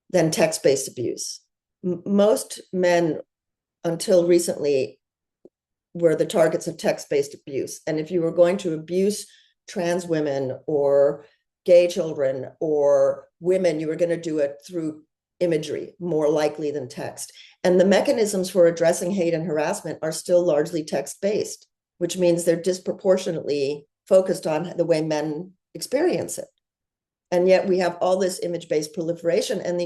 than text-based abuse. Most men, until recently, were the targets of text-based abuse. And if you were going to abuse trans women or gay children or women, you were going to do it through imagery, more likely than text. And the mechanisms for addressing hate and harassment are still largely text-based, which means they're disproportionately focused on the way men experience it. And yet we have all this image-based proliferation. And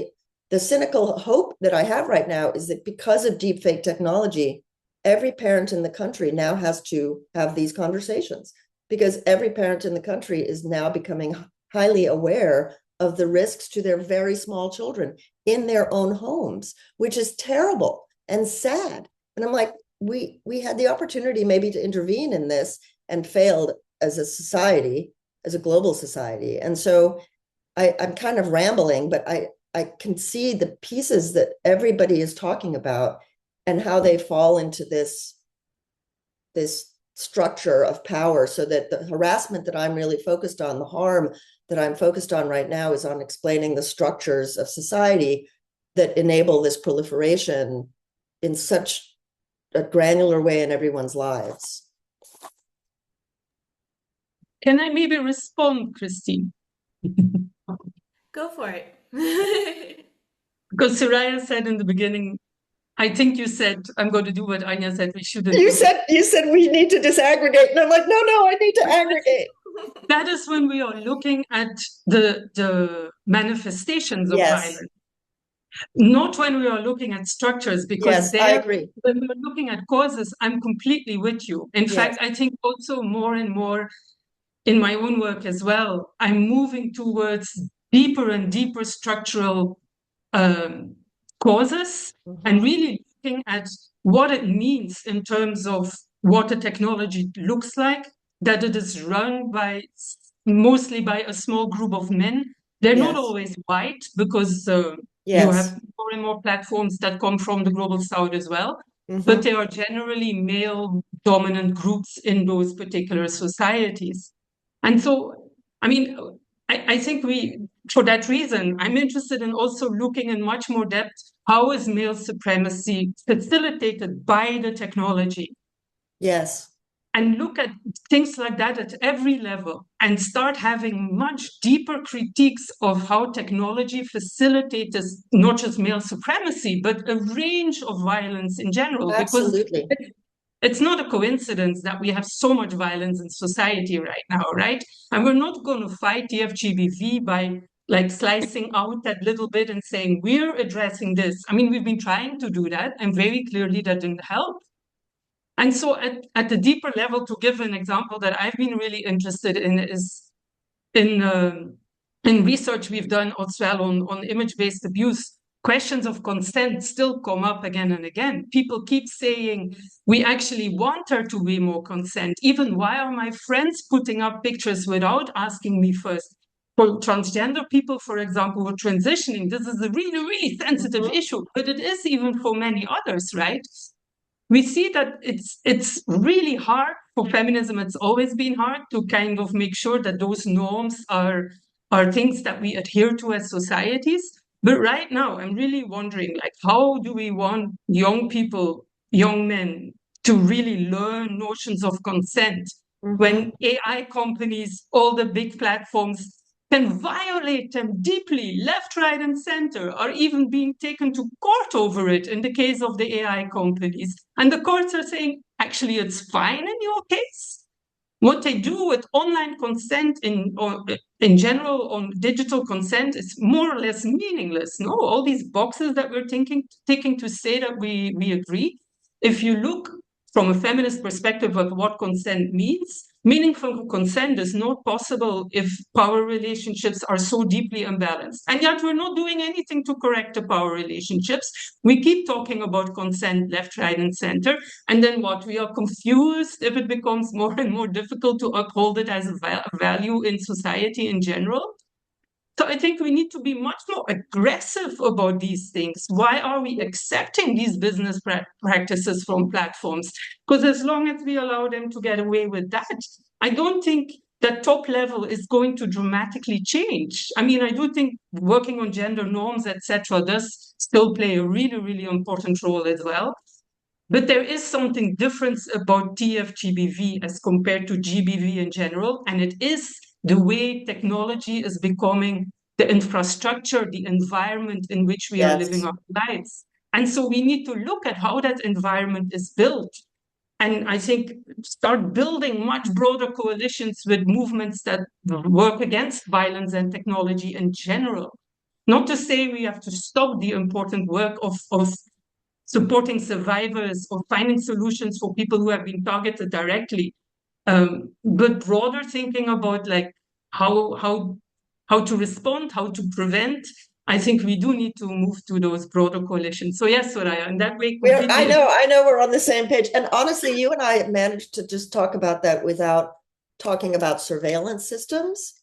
the cynical hope that I have right now is that because of deepfake technology, every parent in the country now has to have these conversations, because every parent in the country is now becoming highly aware of the risks to their very small children in their own homes, which is terrible and sad. And I'm like, we had the opportunity maybe to intervene in this and failed as a society, as a global society. And so I'm kind of rambling, but I can see the pieces that everybody is talking about and how they fall into this structure of power, so that the harassment that I'm really focused on, the harm that I'm focused on right now, is on explaining the structures of society that enable this proliferation in such a granular way in everyone's lives. Can I maybe respond, Christine? Go for it. Because Soraya said in the beginning, I think you said, I'm going to do what Anya said, we shouldn't. You said we need to disaggregate. And I'm like, no, I need to aggregate. That is when we are looking at the manifestations of violence. Not when we are looking at structures, because I agree. When we're looking at causes, I'm completely with you. In fact, I think also more and more in my own work as well, I'm moving towards deeper and deeper structural causes, and really looking at what it means in terms of what a technology looks like, that it is run mostly by a small group of men. They're not always white, because you have more and more platforms that come from the global south as well, but they are generally male dominant groups in those particular societies. And so, I mean, I think for that reason, I'm interested in also looking in much more depth, how is male supremacy facilitated by the technology? Yes. And look at things like that at every level, and start having much deeper critiques of how technology facilitates not just male supremacy, but a range of violence in general. Absolutely. Because it's not a coincidence that we have so much violence in society right now, right? And we're not going to fight TFGBV by like slicing out that little bit and saying, we're addressing this. I mean, we've been trying to do that, and very clearly that didn't help. And so at the deeper level, to give an example that I've been really interested in, is in research we've done as well on image-based abuse. Questions of consent still come up again and again. People keep saying, we actually want there to be more consent. Even why are my friends putting up pictures without asking me first? For transgender people, for example, who are transitioning, this is a really, really sensitive issue, but it is even for many others, right? We see that it's really hard for feminism. It's always been hard to kind of make sure that those norms are things that we adhere to as societies. But right now, I'm really wondering, like, how do we want young people, young men, to really learn notions of consent when AI companies, all the big platforms, can violate them deeply, left, right, and center, are even being taken to court over it in the case of the AI companies. And the courts are saying, actually, it's fine in your case. What they do with online consent in general, on digital consent, is more or less meaningless. No, all these boxes that we're taking to say that we agree. If you look from a feminist perspective of what consent means, meaningful consent is not possible if power relationships are so deeply imbalanced. And yet we're not doing anything to correct the power relationships. We keep talking about consent left, right, and center. And then what? We are confused if it becomes more and more difficult to uphold it as a value in society in general. So I think we need to be much more aggressive about these things. Why are we accepting these business practices from platforms? Because as long as we allow them to get away with that, I don't think that top level is going to dramatically change. I mean, I do think working on gender norms, etc., does still play a really, really important role as well. But there is something different about TFGBV as compared to GBV in general, and it is the way technology is becoming the infrastructure, the environment in which we are living our lives. And so we need to look at how that environment is built. And I think start building much broader coalitions with movements that work against violence and technology in general. Not to say we have to stop the important work of supporting survivors or finding solutions for people who have been targeted directly. But broader thinking about like how how to respond, how to prevent, I think we do need to move to those broader coalitions. So yes, Soraya, in that way, I completely. know we're on the same page. And honestly, you and I managed to just talk about that without talking about surveillance systems.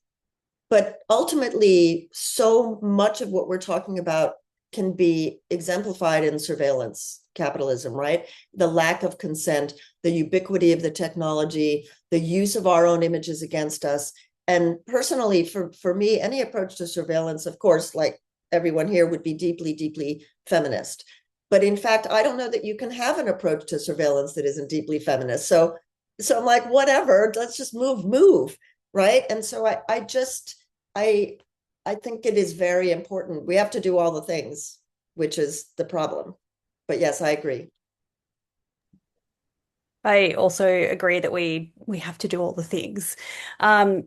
But ultimately, so much of what we're talking about can be exemplified in surveillance capitalism, right? The lack of consent, the ubiquity of the technology, the use of our own images against us. And personally, for me, any approach to surveillance, of course, like everyone here, would be deeply, deeply feminist. But in fact, I don't know that you can have an approach to surveillance that isn't deeply feminist. So I'm like, whatever, let's just move, right? And so I I think it is very important. We have to do all the things, which is the problem. But yes, I agree. I also agree that we have to do all the things. Um,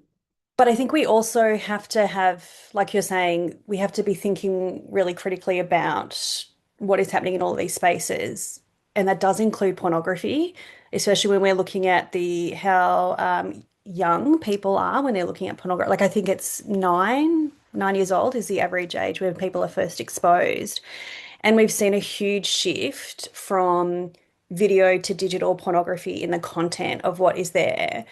but I think we also have to have, like you're saying, we have to be thinking really critically about what is happening in all of these spaces. And that does include pornography, especially when we're looking at the how young people are when they're looking at pornography. Like I think it's 9 years old is the average age when people are first exposed. And we've seen a huge shift from video to digital pornography in the content of what is there.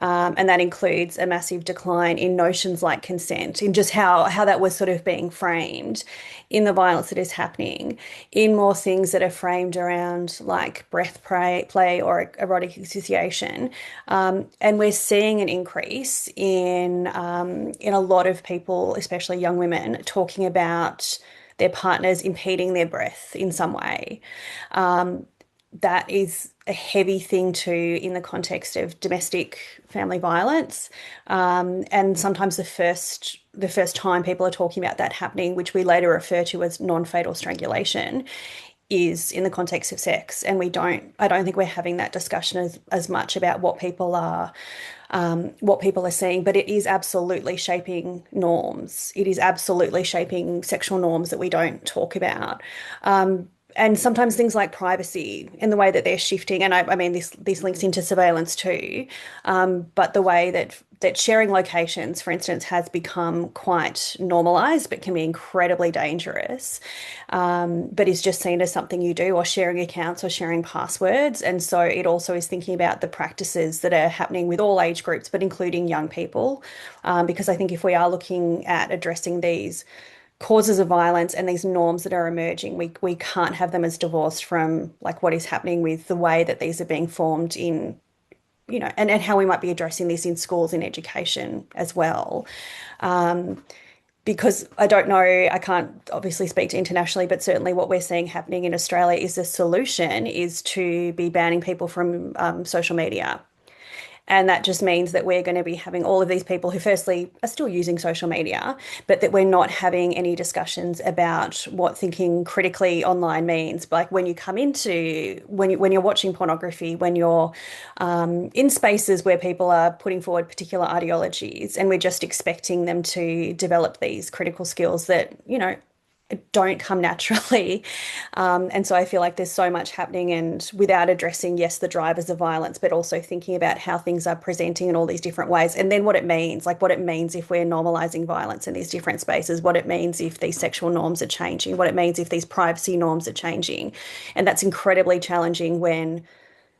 And that includes a massive decline in notions like consent, in just how that was sort of being framed, in the violence that is happening, in more things that are framed around like play or erotic asphyxiation. And we're seeing an increase in a lot of people, especially young women, talking about their partners impeding their breath in some way. That is a heavy thing too in the context of domestic family violence. And sometimes the first time people are talking about that happening, which we later refer to as non-fatal strangulation, is in the context of sex. And I don't think we're having that discussion as much about what people are seeing, but it is absolutely shaping norms. It is absolutely shaping sexual norms that we don't talk about. And sometimes things like privacy and the way that they're shifting, and I mean this links into surveillance too, but the way that sharing locations, for instance, has become quite normalized, but can be incredibly dangerous, but is just seen as something you do, or sharing accounts or sharing passwords. And so it also is thinking about the practices that are happening with all age groups, but including young people, because I think if we are looking at addressing these causes of violence and these norms that are emerging, we can't have them as divorced from like what is happening with the way that these are being formed in, and how we might be addressing this in schools and education as well. Because I don't know, I can't obviously speak to internationally, but certainly what we're seeing happening in Australia is the solution is to be banning people from social media. And that just means that we're going to be having all of these people who, firstly, are still using social media, but that we're not having any discussions about what thinking critically online means. Like when you come into, when you're watching pornography, when you're in spaces where people are putting forward particular ideologies, and we're just expecting them to develop these critical skills that, don't come naturally. And so I feel like there's so much happening, and without addressing, yes, the drivers of violence, but also thinking about how things are presenting in all these different ways. And then what it means, like what it means if we're normalizing violence in these different spaces, what it means if these sexual norms are changing, what it means if these privacy norms are changing. And that's incredibly challenging when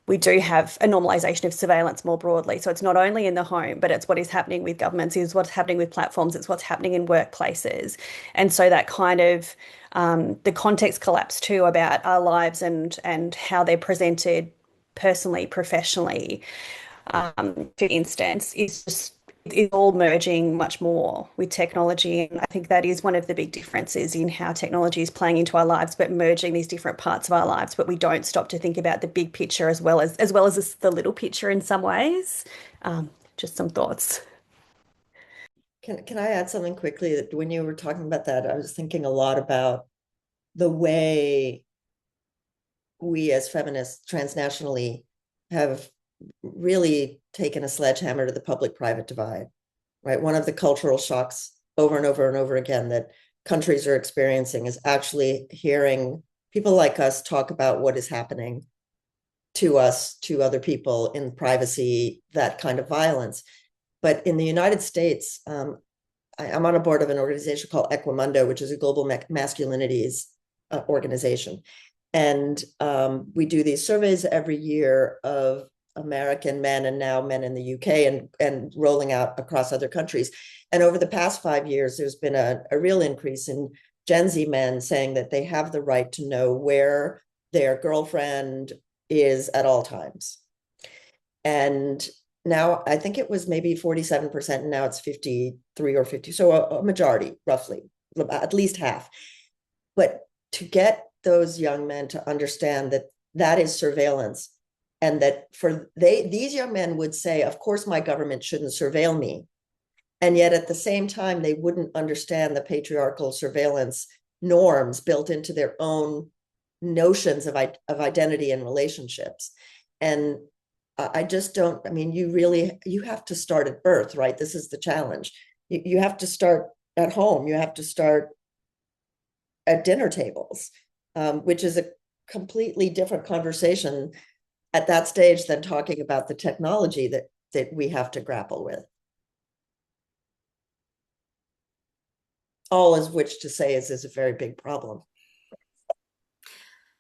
we do have a normalization of surveillance more broadly. So it's not only in the home, but it's what is happening with governments, it's what's happening with platforms, it's what's happening in workplaces. And so that kind of the context collapse too about our lives and how they're presented personally, professionally, for instance, is all merging much more with technology. And I think that is one of the big differences in how technology is playing into our lives, but merging these different parts of our lives. But we don't stop to think about the big picture as well as the little picture in some ways. Just some thoughts. Can I add something quickly? That when you were talking about that, I was thinking a lot about the way we as feminists transnationally have really taken a sledgehammer to the public-private divide, right? One of the cultural shocks over and over and over again that countries are experiencing is actually hearing people like us talk about what is happening to us, to other people in privacy, that kind of violence. But in the United States, I'm on a board of an organization called Equimundo, which is a global masculinities organization. And we do these surveys every year of American men and now men in the UK and rolling out across other countries. And over the past 5 years, there's been a real increase in Gen Z men saying that they have the right to know where their girlfriend is at all times. And now I think it was maybe 47%, and now it's 53 or 50. So a majority, roughly, at least half. But to get those young men to understand that that is surveillance, and that these young men would say, of course, my government shouldn't surveil me. And yet at the same time, they wouldn't understand the patriarchal surveillance norms built into their own notions of identity and relationships. And I just don't, I mean, you have to start at birth, right? This is the challenge. You have to start at home. You have to start at dinner tables, which is a completely different conversation at that stage than talking about the technology that we have to grapple with. All of which to say is a very big problem.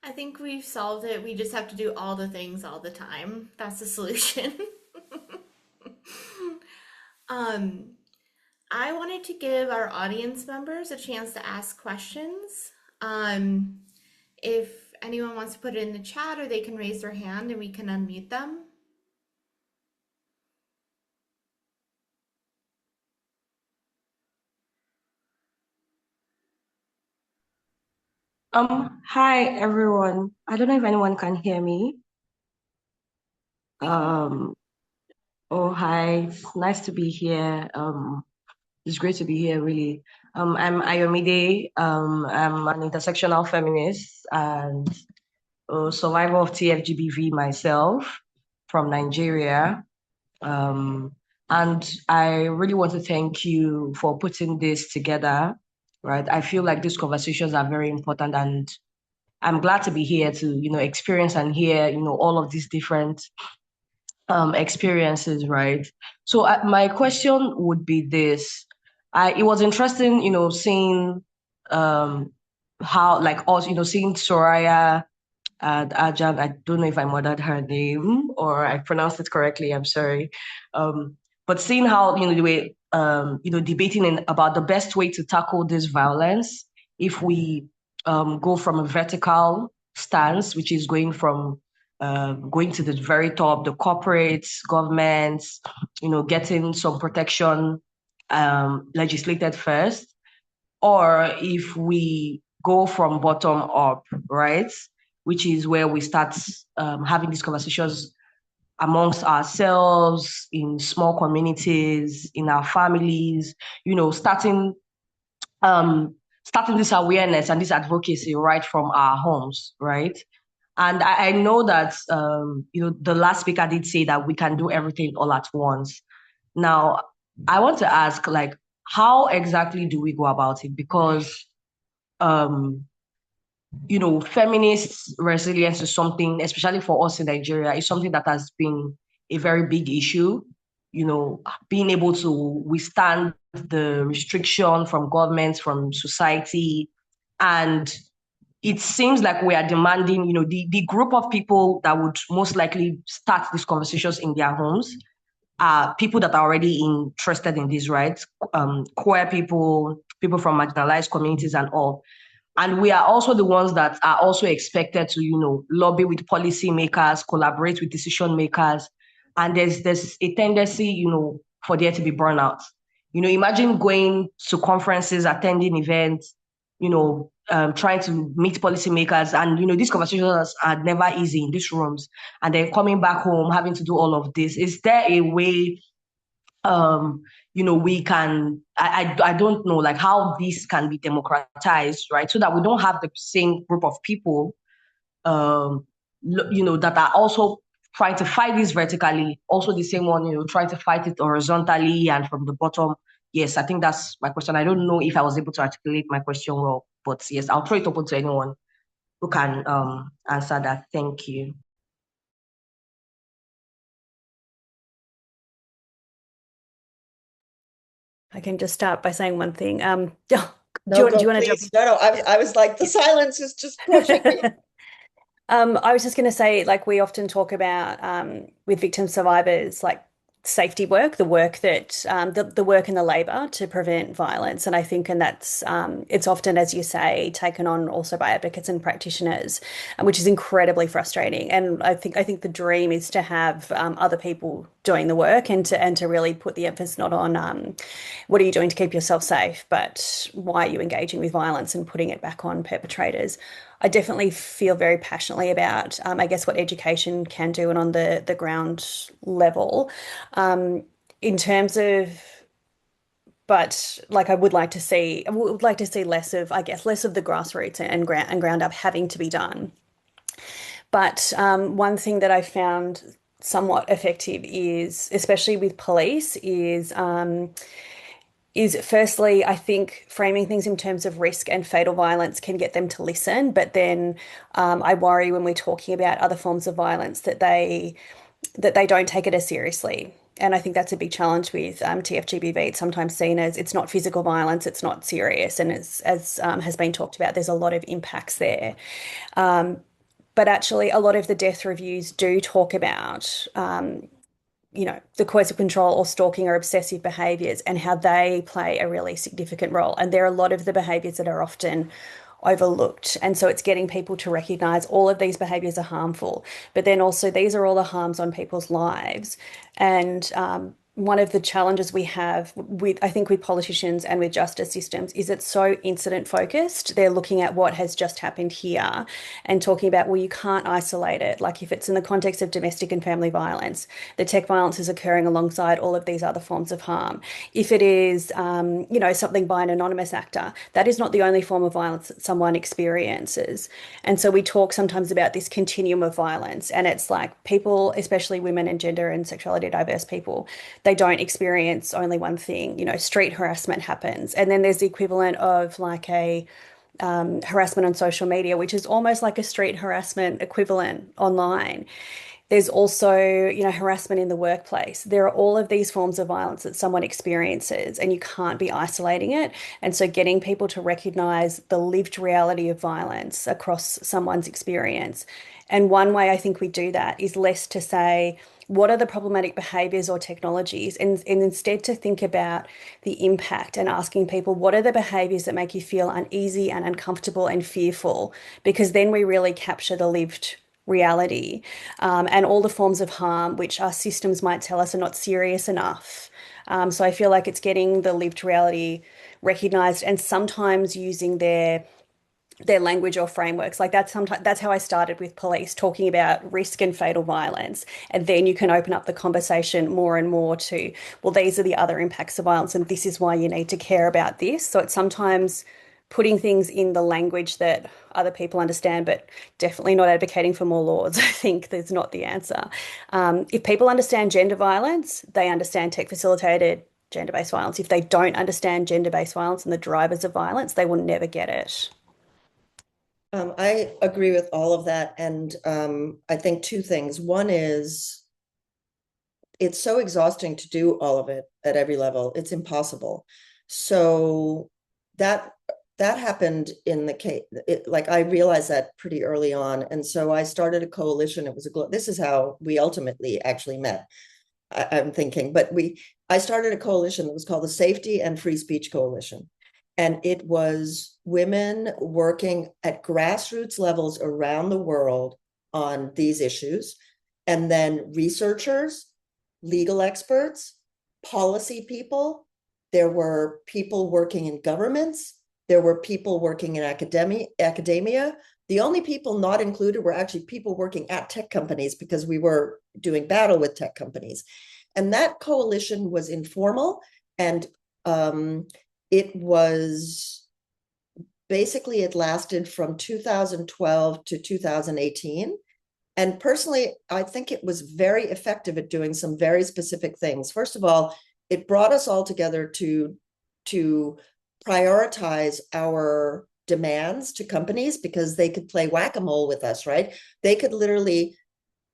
I think we've solved it. We just have to do all the things all the time. That's the solution. um, I wanted to give our audience members a chance to ask questions. If anyone wants to put it in the chat, or they can raise their hand and we can unmute them. Hi everyone. I don't know if anyone can hear me. Oh, hi. It's nice to be here. It's great to be here, really. I'm Ayomide. I'm an intersectional feminist and a survivor of TFGBV myself from Nigeria. And I really want to thank you for putting this together, right? I feel like these conversations are very important, and I'm glad to be here to, experience and hear, all of these different experiences, right? So my question would be this. It was interesting, seeing how, like us, seeing Soraya and Ajahn, I don't know if I murdered her name or I pronounced it correctly, I'm sorry. But seeing how, the way, debating about the best way to tackle this violence, if we go from a vertical stance, which is going to the very top, the corporates, governments, getting some protection legislated first, or if we go from bottom up, right? Which is where we start having these conversations amongst ourselves, in small communities, in our families, starting this awareness and this advocacy right from our homes, right? And I know that the last speaker did say that we can do everything all at once. Now, I want to ask, like, how exactly do we go about it? Because feminist resilience is something, especially for us in Nigeria, is something that has been a very big issue. Being able to withstand the restriction from governments, from society. And it seems like we are demanding, the group of people that would most likely start these conversations in their homes are people that are already interested in these rights, queer people, people from marginalized communities and all. And we are also the ones that are also expected to, lobby with policymakers, collaborate with decision makers. And there's a tendency, for there to be burnout. Imagine going to conferences, attending events, trying to meet policymakers. And, these conversations are never easy in these rooms. And then coming back home, having to do all of this. Is there a way we can, I don't know, like how this can be democratized, right? So that we don't have the same group of people, that are also trying to fight this vertically, also the same one, trying to fight it horizontally and from the bottom. Yes, I think that's my question. I don't know if I was able to articulate my question well, but yes, I'll throw it open to anyone who can answer that. Thank you. I can just start by saying one thing. Do No, do go, you want to jump please. No, I was like, the silence is just crushing me. in? I was just going to say, like, we often talk about with victim survivors, like safety work, the work that the work and the labor to prevent violence, and I think, and that's it's often, as you say, taken on also by advocates and practitioners, which is incredibly frustrating. And I think the dream is to have other people doing the work and to really put the emphasis not on what are you doing to keep yourself safe, but why are you engaging with violence and putting it back on perpetrators. I definitely feel very passionately about, I guess, what education can do and on the ground level. In terms of, but like I would like to see less of, I guess, less of the grassroots and ground up having to be done. But one thing that I found somewhat effective is, especially with police, is firstly, I think framing things in terms of risk and fatal violence can get them to listen. But then I worry when we're talking about other forms of violence that they don't take it as seriously. And I think that's a big challenge with TFGBV. It's sometimes seen as it's not physical violence, it's not serious, and as has been talked about, there's a lot of impacts there. But actually, a lot of the death reviews do talk about the coercive control or stalking or obsessive behaviors and how they play a really significant role. And there are a lot of the behaviors that are often overlooked. And so it's getting people to recognize all of these behaviors are harmful, but then also these are all the harms on people's lives. And one of the challenges we have with, I think, with politicians and with justice systems is it's so incident focused. They're looking at what has just happened here and talking about, well, you can't isolate it. Like if it's in the context of domestic and family violence, the tech violence is occurring alongside all of these other forms of harm. If it is, something by an anonymous actor, that is not the only form of violence that someone experiences. And so we talk sometimes about this continuum of violence, and it's like people, especially women and gender and sexuality diverse people, they don't experience only one thing. Street harassment happens. And then there's the equivalent of like a harassment on social media, which is almost like a street harassment equivalent online. There's also, harassment in the workplace. There are all of these forms of violence that someone experiences, and you can't be isolating it. And so getting people to recognize the lived reality of violence across someone's experience. And one way I think we do that is less to say, what are the problematic behaviors or technologies, and instead to think about the impact and asking people, what are the behaviors that make you feel uneasy and uncomfortable and fearful? Because then we really capture the lived reality, and all the forms of harm which our systems might tell us are not serious enough. So I feel like it's getting the lived reality recognized and sometimes using their language or frameworks. Like that's how I started with police, talking about risk and fatal violence. And then you can open up the conversation more and more to, well, these are the other impacts of violence, and this is why you need to care about this. So it's sometimes putting things in the language that other people understand, but definitely not advocating for more laws. I think that's not the answer. If people understand gender violence, they understand tech facilitated gender-based violence. If they don't understand gender-based violence and the drivers of violence, they will never get it. I agree with all of that. And I think two things. One is it's so exhausting to do all of it at every level. It's impossible. So that happened in the case, like I realized that pretty early on. And so I started a coalition. This is how we ultimately actually met. I'm thinking, but I started a coalition that was called the Safety and Free Speech Coalition. And it was women working at grassroots levels around the world on these issues. And then researchers, legal experts, policy people. There were people working in governments. There were people working in academia. The only people not included were actually people working at tech companies, because we were doing battle with tech companies. And that coalition was informal, and it was basically, it lasted from 2012 to 2018. And personally, I think it was very effective at doing some very specific things. First of all, it brought us all together to prioritize our demands to companies, because they could play whack-a-mole with us, right? They could literally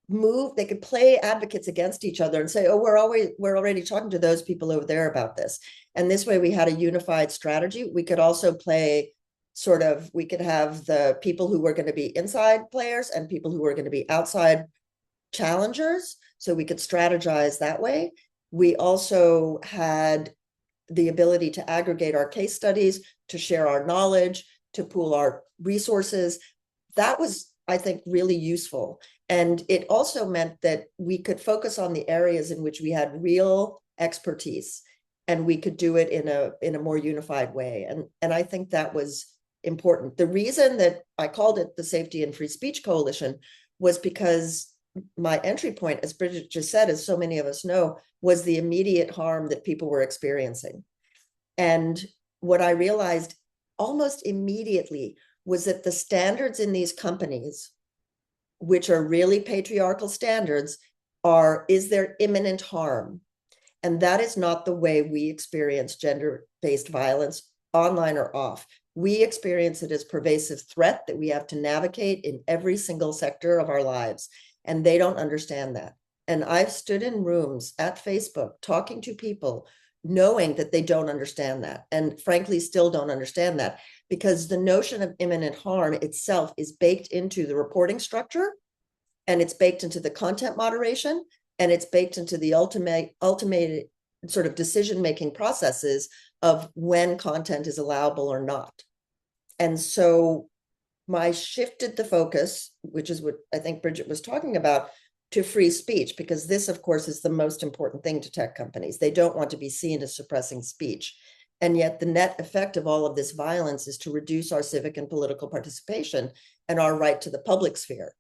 they could play advocates against each other and say, oh, we're already talking to those people over there about this. And this way we had a unified strategy. We could also play we could have the people who were going to be inside players and people who were going to be outside challengers. So we could strategize that way. We also had the ability to aggregate our case studies, to share our knowledge, to pool our resources. That was, I think, really useful. And it also meant that we could focus on the areas in which we had real expertise, and we could do it in a more unified way. And I think that was important. The reason that I called it the Safety and Free Speech Coalition was because my entry point, as Bridget just said, as so many of us know, was the immediate harm that people were experiencing. And what I realized almost immediately was that the standards in these companies, which are really patriarchal standards, is there imminent harm? And that is not the way we experience gender-based violence, online or off. We experience it as pervasive threat that we have to navigate in every single sector of our lives. And they don't understand that. And I've stood in rooms at Facebook talking to people knowing that they don't understand that, and frankly still don't understand that, because the notion of imminent harm itself is baked into the reporting structure, and it's baked into the content moderation, and it's baked into the ultimate sort of decision-making processes of when content is allowable or not. And so I shifted the focus, which is what I think Bridget was talking about, to free speech, because this, of course, is the most important thing to tech companies. They don't want to be seen as suppressing speech. And yet the net effect of all of this violence is to reduce our civic and political participation and our right to the public sphere.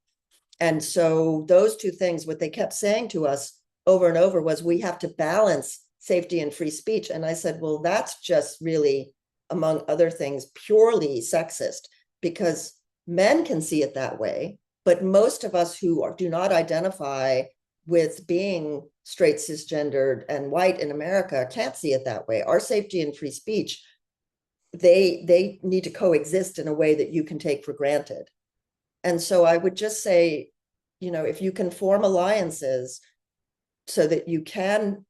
And so those two things, what they kept saying to us over and over was, we have to balance safety and free speech. And I said, well, that's just really, among other things, purely sexist, because men can see it that way. But most of us who do not identify with being straight, cisgendered, and white in America can't see it that way. Our safety and free speech, they need to coexist in a way that you can take for granted. And so I would just say, if you can form alliances so that you can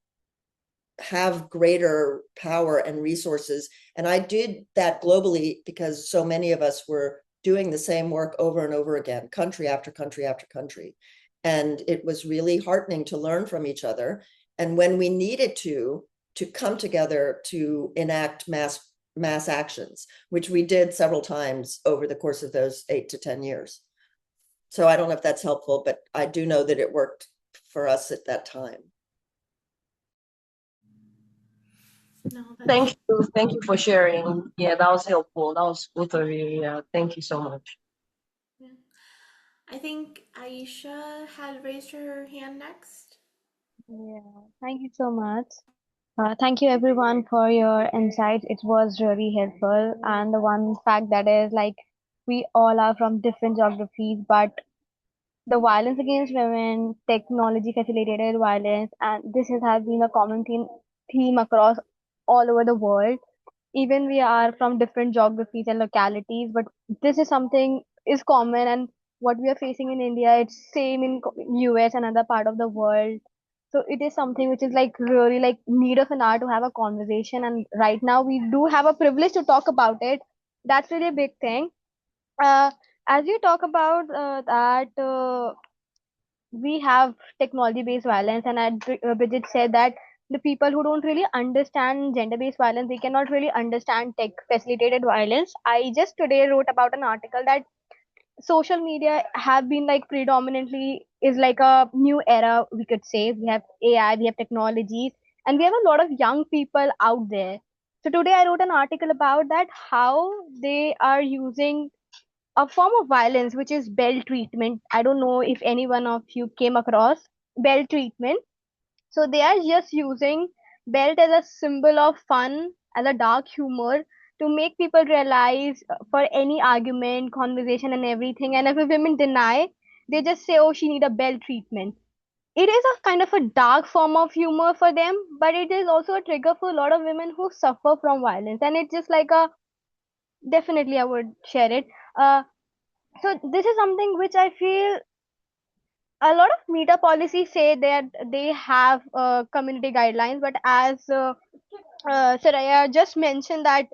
have greater power and resources. And I did that globally because so many of us were doing the same work over and over again, country after country after country. And it was really heartening to learn from each other. And when we needed to come together to enact mass actions, which we did several times over the course of those 8 to 10 years. So I don't know if that's helpful, but I do know that it worked for us at that time. No, Thank you. Thank you for sharing. Yeah, that was helpful. That was both of you. Yeah, thank you so much. yeah. I think Aisha had raised her hand next. Yeah, thank you so much. Thank you everyone for your insights. It was really helpful. And the one fact that is like we all are from different geographies, but the violence against women, technology facilitated violence, and has been a common theme across all over the world. Even we are from different geographies and localities, but this is something is common, and what we are facing in India, it's same in US and other part of the world. So it is something which is like really like need of an hour to have a conversation, and right now we do have a privilege to talk about it. That's really a big thing. uh, as you talk about that we have technology based violence, and Bridget said that the people who don't really understand gender based violence, they cannot really understand tech facilitated violence. I just today wrote about an article that social media have been like predominantly is like a new era, we could say. We have AI, we have technologies, and we have a lot of young people out there. So today I wrote an article about that, how they are using a form of violence which is bell treatment. I don't know if any one of you came across bell treatment. So they are just using belt as a symbol of fun, as a dark humor, to make people realize for any argument, conversation, and everything. And if a women deny, they just say, "Oh, she need a belt treatment." It is a kind of a dark form of humor for them, but it is also a trigger for a lot of women who suffer from violence. And it's just like a definitely I would share it. Uh, so this is something which I feel a lot of media policies say that they have community guidelines, but as Saraya just mentioned that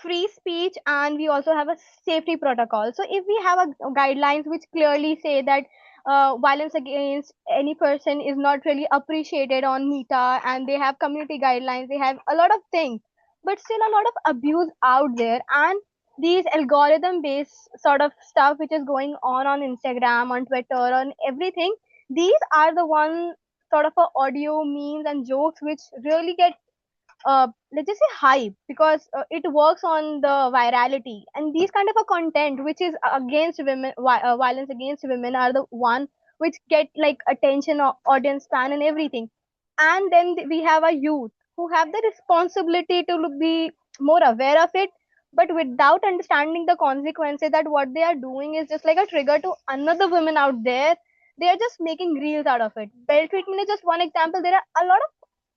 free speech and we also have a safety protocol. So if we have a guidelines which clearly say that violence against any person is not really appreciated on Meta, and they have community guidelines, they have a lot of things, but still a lot of abuse out there, and these algorithm based sort of stuff which is going on Instagram, on Twitter, on everything, these are the one sort of a audio memes and jokes which really get let's just say hype, because it works on the virality, and these kind of a content which is against women, violence against women, are the one which get like attention, audience span and everything. And then we have a youth who have the responsibility to be more aware of it, but without understanding the consequences, that what they are doing is just like a trigger to another women out there. They are just making reels out of it. Belt treatment is just one example. There are a lot of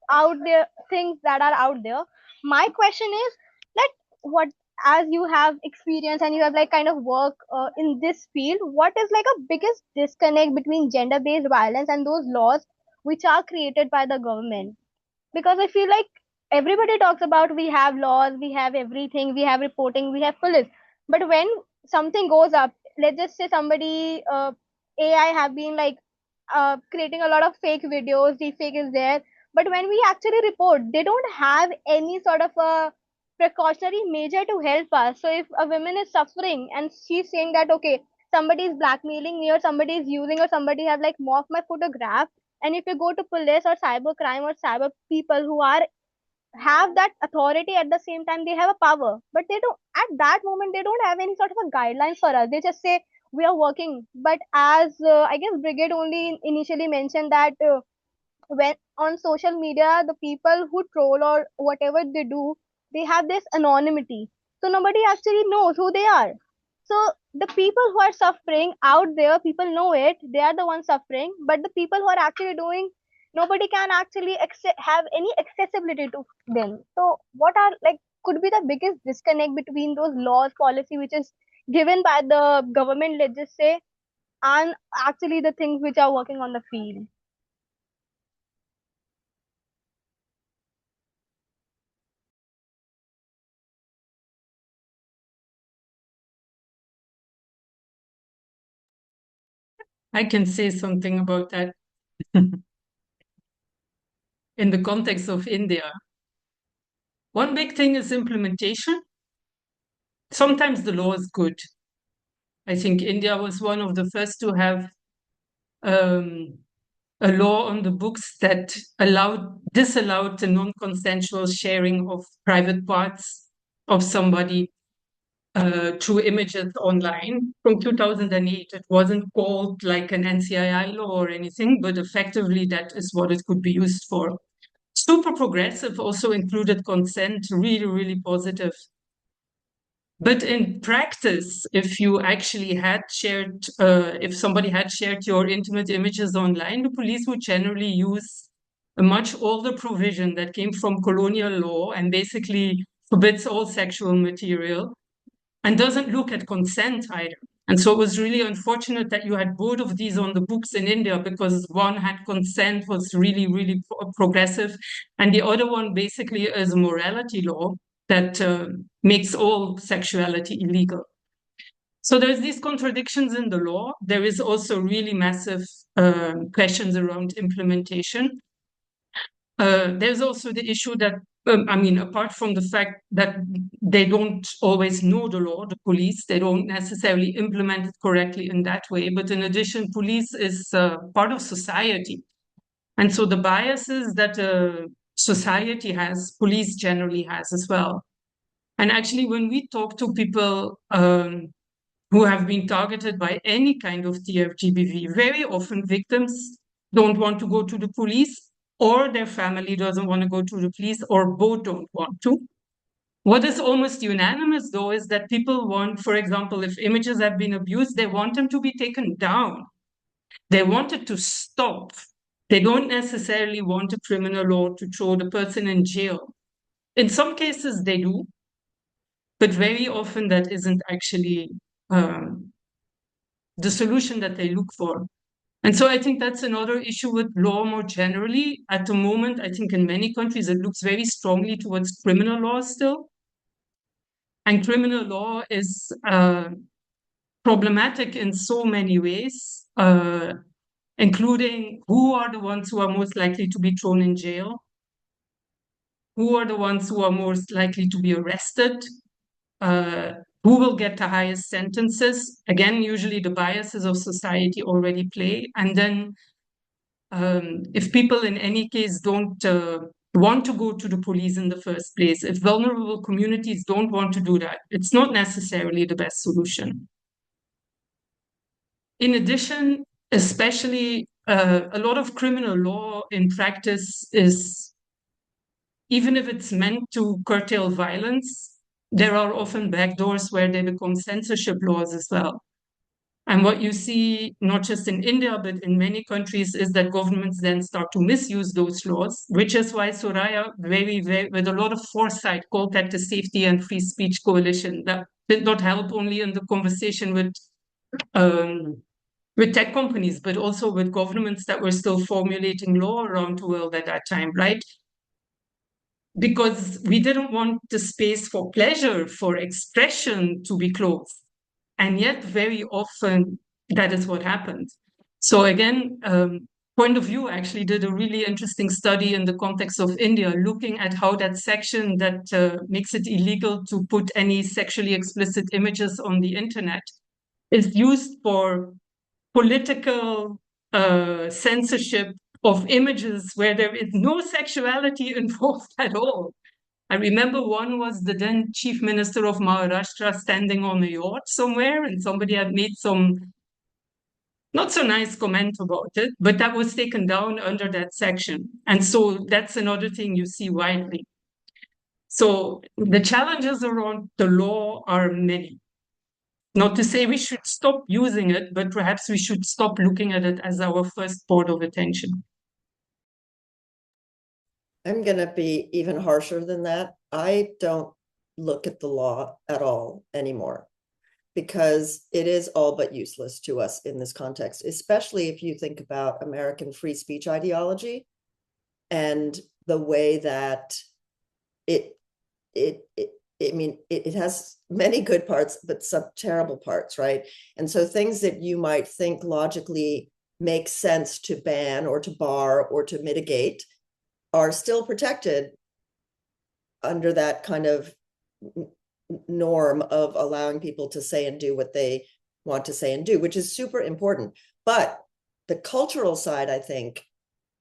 out there things that are out there. My question is that, what, as you have experience and you have like kind of work in this field, what is like a biggest disconnect between gender based violence and those laws which are created by the government? Because I feel like everybody talks about we have laws, we have everything, we have reporting, we have police, but when something goes up, let's just say somebody AI have been like creating a lot of fake videos, deepfake is there, but when we actually report, they don't have any sort of a precautionary measure to help us. So if a woman is suffering and she's saying that okay, somebody is blackmailing me, or somebody is using, or somebody have like morphed my photograph, and if you go to police or cyber crime or cyber people who are have that authority, at the same time they have a power, but they don't, at that moment they don't have any sort of a guidelines for us. They just say we are working. But as I guess Brigade only initially mentioned that when on social media, the people who troll or whatever they do, they have this anonymity, so nobody actually knows who they are. So the people who are suffering out there, people know it, they are the ones suffering, but the people who are actually doing, nobody can actually have any accessibility to them. So what are like could be the biggest disconnect between those laws policy which is given by the government, let's just say, and actually the things which are working on the field? I can say something about that. In the context of India, one big thing is implementation. Sometimes the law is good. I think India was one of the first to have um, a law on the books that disallowed the non-consensual sharing of private parts of somebody through images online from 2008. It wasn't called like an NCII law or anything, but effectively that is what it could be used for. Super progressive, also included consent, really, really positive. But in practice, if you actually had shared, if somebody had shared your intimate images online, the police would generally use a much older provision that came from colonial law and basically forbids all sexual material and doesn't look at consent either. And so it was really unfortunate that you had both of these on the books in India, because one had consent, was really, really progressive, and the other one basically is a morality law that makes all sexuality illegal. So there's these contradictions in the law. There is also really massive questions around implementation. There's also the issue that, I mean, apart from the fact that they don't always know the law, the police, they don't necessarily implement it correctly in that way. But in addition, police is part of society. And so the biases that society has, police generally has as well. And actually, when we talk to people who have been targeted by any kind of TFGBV, very often victims don't want to go to the police, or their family doesn't want to go to the police, or both don't want to. What is almost unanimous, though, is that people want, for example, if images have been abused, they want them to be taken down. They want it to stop. They don't necessarily want a criminal law to throw the person in jail. In some cases, they do, but very often that isn't actually the solution that they look for. And so I think that's another issue with law more generally. At the moment, I think in many countries, it looks very strongly towards criminal law still. And criminal law is problematic in so many ways, including who are the ones who are most likely to be thrown in jail, who are the ones who are most likely to be arrested, uh, who will get the highest sentences. Again, usually the biases of society already play. And then if people in any case don't want to go to the police in the first place, if vulnerable communities don't want to do that, it's not necessarily the best solution. In addition, especially a lot of criminal law in practice is, even if it's meant to curtail violence, there are often backdoors where they become censorship laws as well. And what you see, not just in India, but in many countries, is that governments then start to misuse those laws, which is why Soraya, with a lot of foresight, called that the Safety and Free Speech Coalition. That did not help only in the conversation with tech companies, but also with governments that were still formulating law around the world at that time, right? Because we didn't want the space for pleasure, for expression to be closed. And yet, very often, that is what happened. So again, Point of View actually did a really interesting study in the context of India, looking at how that section that makes it illegal to put any sexually explicit images on the internet is used for political censorship of images where there is no sexuality involved at all. I remember one was the then chief minister of Maharashtra standing on a yacht somewhere, and somebody had made some not so nice comment about it, but that was taken down under that section. And so that's another thing you see widely. So the challenges around the law are many. Not to say we should stop using it, but perhaps we should stop looking at it as our first port of attention. I'm going to be even harsher than that. I don't look at the law at all anymore because it is all but useless to us in this context, especially if you think about American free speech ideology and the way that it has many good parts, but some terrible parts, right? And so things that you might think logically make sense to ban or to bar or to mitigate are still protected under that kind of norm of allowing people to say and do what they want to say and do, which is super important. But the cultural side, I think,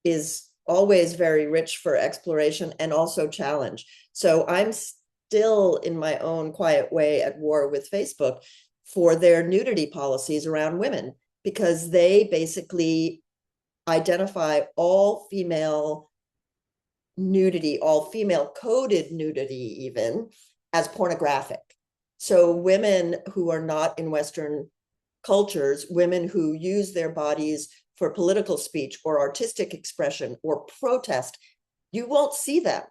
is always very rich for exploration and also challenge. So I'm still in my own quiet way at war with Facebook for their nudity policies around women, because they basically identify all female nudity, all female coded nudity even, as pornographic. So women who are not in Western cultures, women who use their bodies for political speech or artistic expression or protest, you won't see them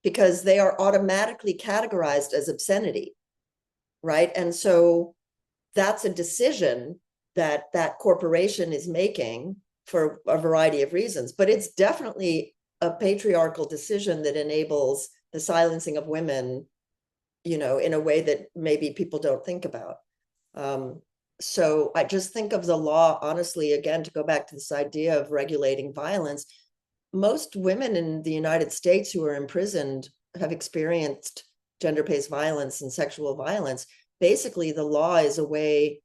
because they are automatically categorized as obscenity, right? And so that's a decision that that corporation is making for a variety of reasons, but it's definitely a patriarchal decision that enables the silencing of women, in a way that maybe people don't think about. So I just think of the law, honestly, again, to go back to this idea of regulating violence. Most women in the United States who are imprisoned have experienced gender-based violence and sexual violence. Basically, the law is a way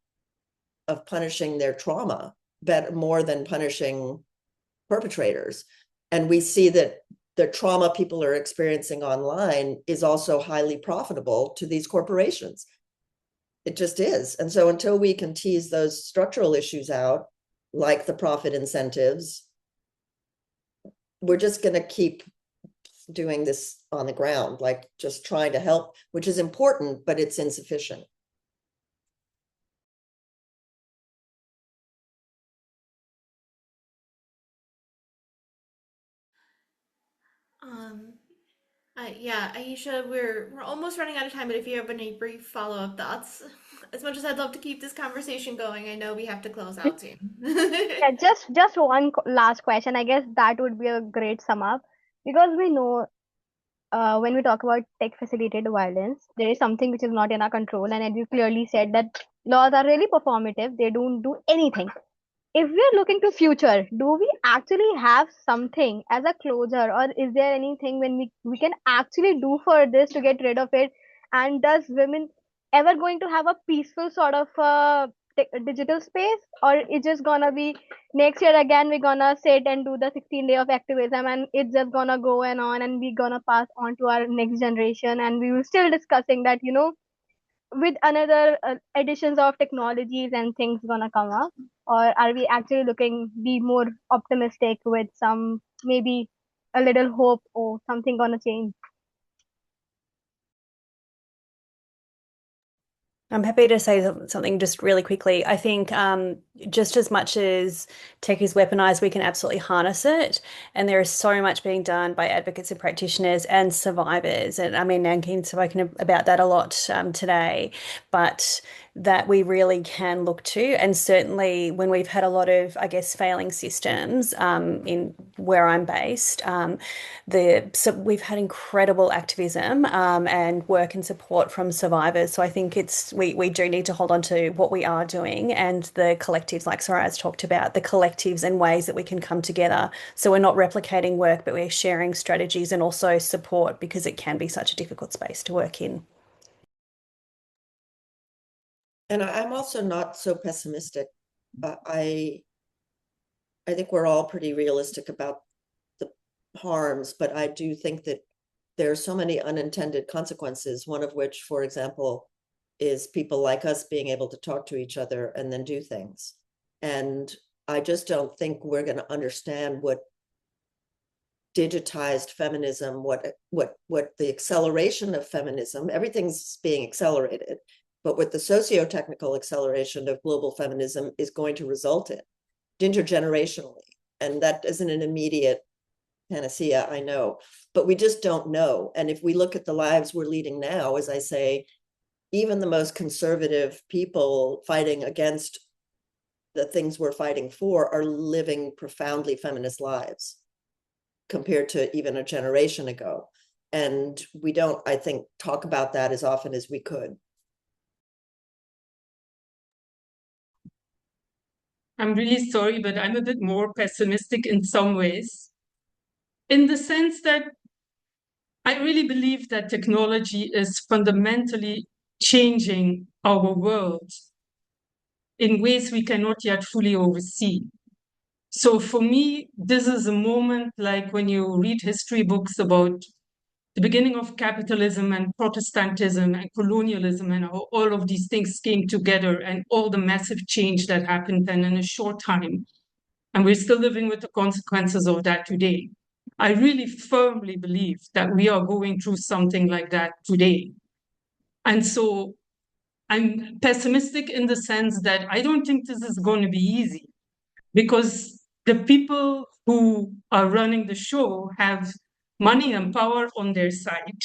of punishing their trauma, but more than punishing perpetrators. And we see that the trauma people are experiencing online is also highly profitable to these corporations. It just is. And so until we can tease those structural issues out, like the profit incentives, we're just going to keep doing this on the ground, like just trying to help, which is important, but it's insufficient. Yeah, Aisha, we're almost running out of time, but if you have any brief follow-up thoughts, as much as I'd love to keep this conversation going, I know we have to close out soon. Yeah, just one last question. I guess that would be a great sum up because we know when we talk about tech facilitated violence, there is something which is not in our control, and as you clearly said that laws are really performative. They don't do anything. If we are looking to future, do we actually have something as a closure, or is there anything when we can actually do for this to get rid of it? And does women ever going to have a peaceful sort of digital space, or it's just gonna be next year again we're gonna sit and do the 16 day of activism and it's just gonna go and on and we're gonna pass on to our next generation and we will still discussing that, with another additions of technologies and things gonna come up, or are we actually looking be more optimistic with some maybe a little hope or something gonna change? I'm happy to say something just really quickly. I think just as much as tech is weaponized, we can absolutely harness it. And there is so much being done by advocates and practitioners and survivors. And I mean, Nankin's spoken about that a lot today, but that we really can look to. And certainly when we've had a lot of, I guess, failing systems in where I'm based, so we've had incredible activism and work and support from survivors. So I think we do need to hold on to what we are doing and the collectives, like Soraya's talked about, the collectives and ways that we can come together. So we're not replicating work, but we're sharing strategies and also support because it can be such a difficult space to work in. And I'm also not so pessimistic. I think we're all pretty realistic about the harms, but I do think that there are so many unintended consequences, one of which, for example, is people like us being able to talk to each other and then do things. And I just don't think we're going to understand what digitized feminism, what the acceleration of feminism, everything's being accelerated, but what the socio-technical acceleration of global feminism is going to result in intergenerationally. And that isn't an immediate panacea, I know, but we just don't know. And if we look at the lives we're leading now, as I say, even the most conservative people fighting against the things we're fighting for are living profoundly feminist lives compared to even a generation ago. And we don't, I think, talk about that as often as we could. I'm really sorry, but I'm a bit more pessimistic in some ways, in the sense that I really believe that technology is fundamentally changing our world in ways we cannot yet fully oversee. So for me, this is a moment like when you read history books about the beginning of capitalism and Protestantism and colonialism and how all of these things came together and all the massive change that happened then in a short time. And we're still living with the consequences of that today. I really firmly believe that we are going through something like that today. And so I'm pessimistic in the sense that I don't think this is going to be easy because the people who are running the show have money and power on their side.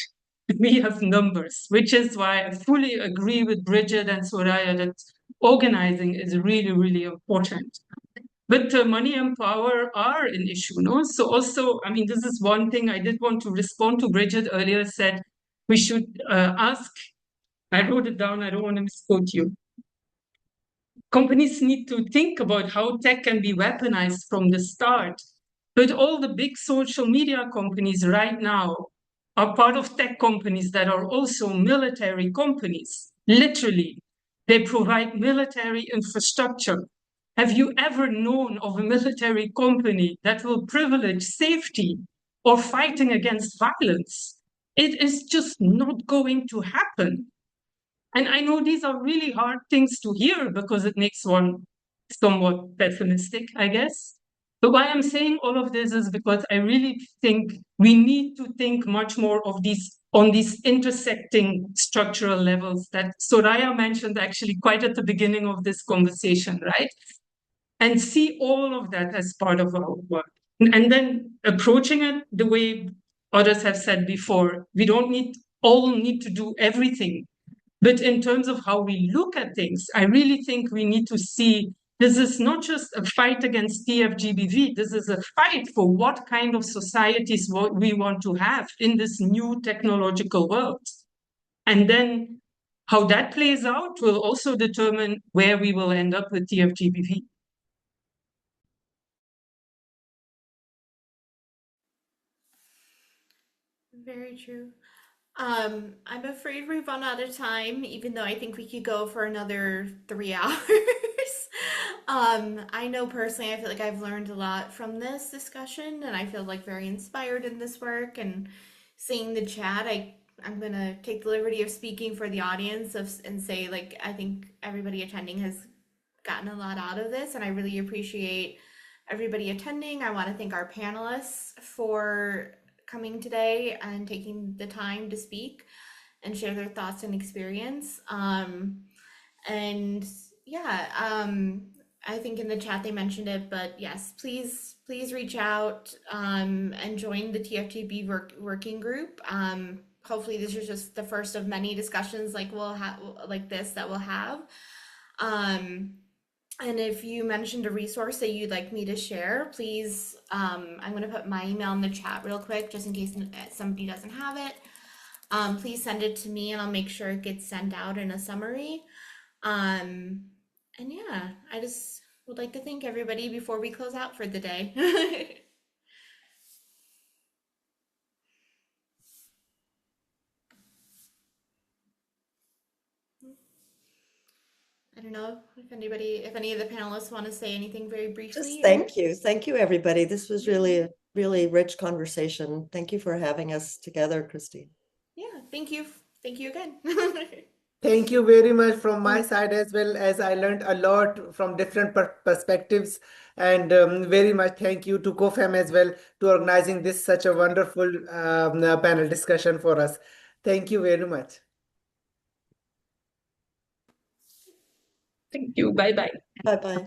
We have numbers, which is why I fully agree with Bridget and Soraya that organizing is really, really important. But money and power are an issue, no? So also, I mean, this is one thing I did want to respond to. Bridget earlier said we should ask, I wrote it down, I don't want to misquote you. Companies need to think about how tech can be weaponized from the start. But all the big social media companies right now are part of tech companies that are also military companies. Literally, they provide military infrastructure. Have you ever known of a military company that will privilege safety or fighting against violence? It is just not going to happen. And I know these are really hard things to hear because it makes one somewhat pessimistic, I guess. But why I'm saying all of this is because I really think we need to think much more of these on these intersecting structural levels that Soraya mentioned actually quite at the beginning of this conversation, right? And see all of that as part of our work. And then approaching it the way others have said before, we don't all need to do everything. But in terms of how we look at things, I really think we need to see this is not just a fight against TFGBV. This is a fight for what kind of societies we want to have in this new technological world. And then how that plays out will also determine where we will end up with TFGBV. Very true. I'm afraid we've run out of time, even though I think we could go for another 3 hours. I know personally, I feel like I've learned a lot from this discussion, and I feel like very inspired in this work. And seeing the chat, I'm gonna take the liberty of speaking for the audience and say, like, I think everybody attending has gotten a lot out of this, and I really appreciate everybody attending. I want to thank our panelists for coming today and taking the time to speak and share their thoughts and experience. And yeah, I think in the chat they mentioned it, but yes, please reach out and join the TFGB working group. Hopefully this is just the first of many discussions like we'll have like this that we'll have. And if you mentioned a resource that you'd like me to share, please, I'm going to put my email in the chat real quick, just in case somebody doesn't have it. Please send it to me and I'll make sure it gets sent out in a summary. And yeah, I just would like to thank everybody before we close out for the day. I don't know if any of the panelists want to say anything very briefly. Just thank you, everybody. This was really a really rich conversation. Thank you for having us together, Christine. Yeah, thank you again. Thank you very much from my side as well, as I learned a lot from different perspectives. And very much thank you to COFAM as well to organizing this such a wonderful panel discussion for us. Thank you very much. Thank you. Bye-bye. Bye-bye.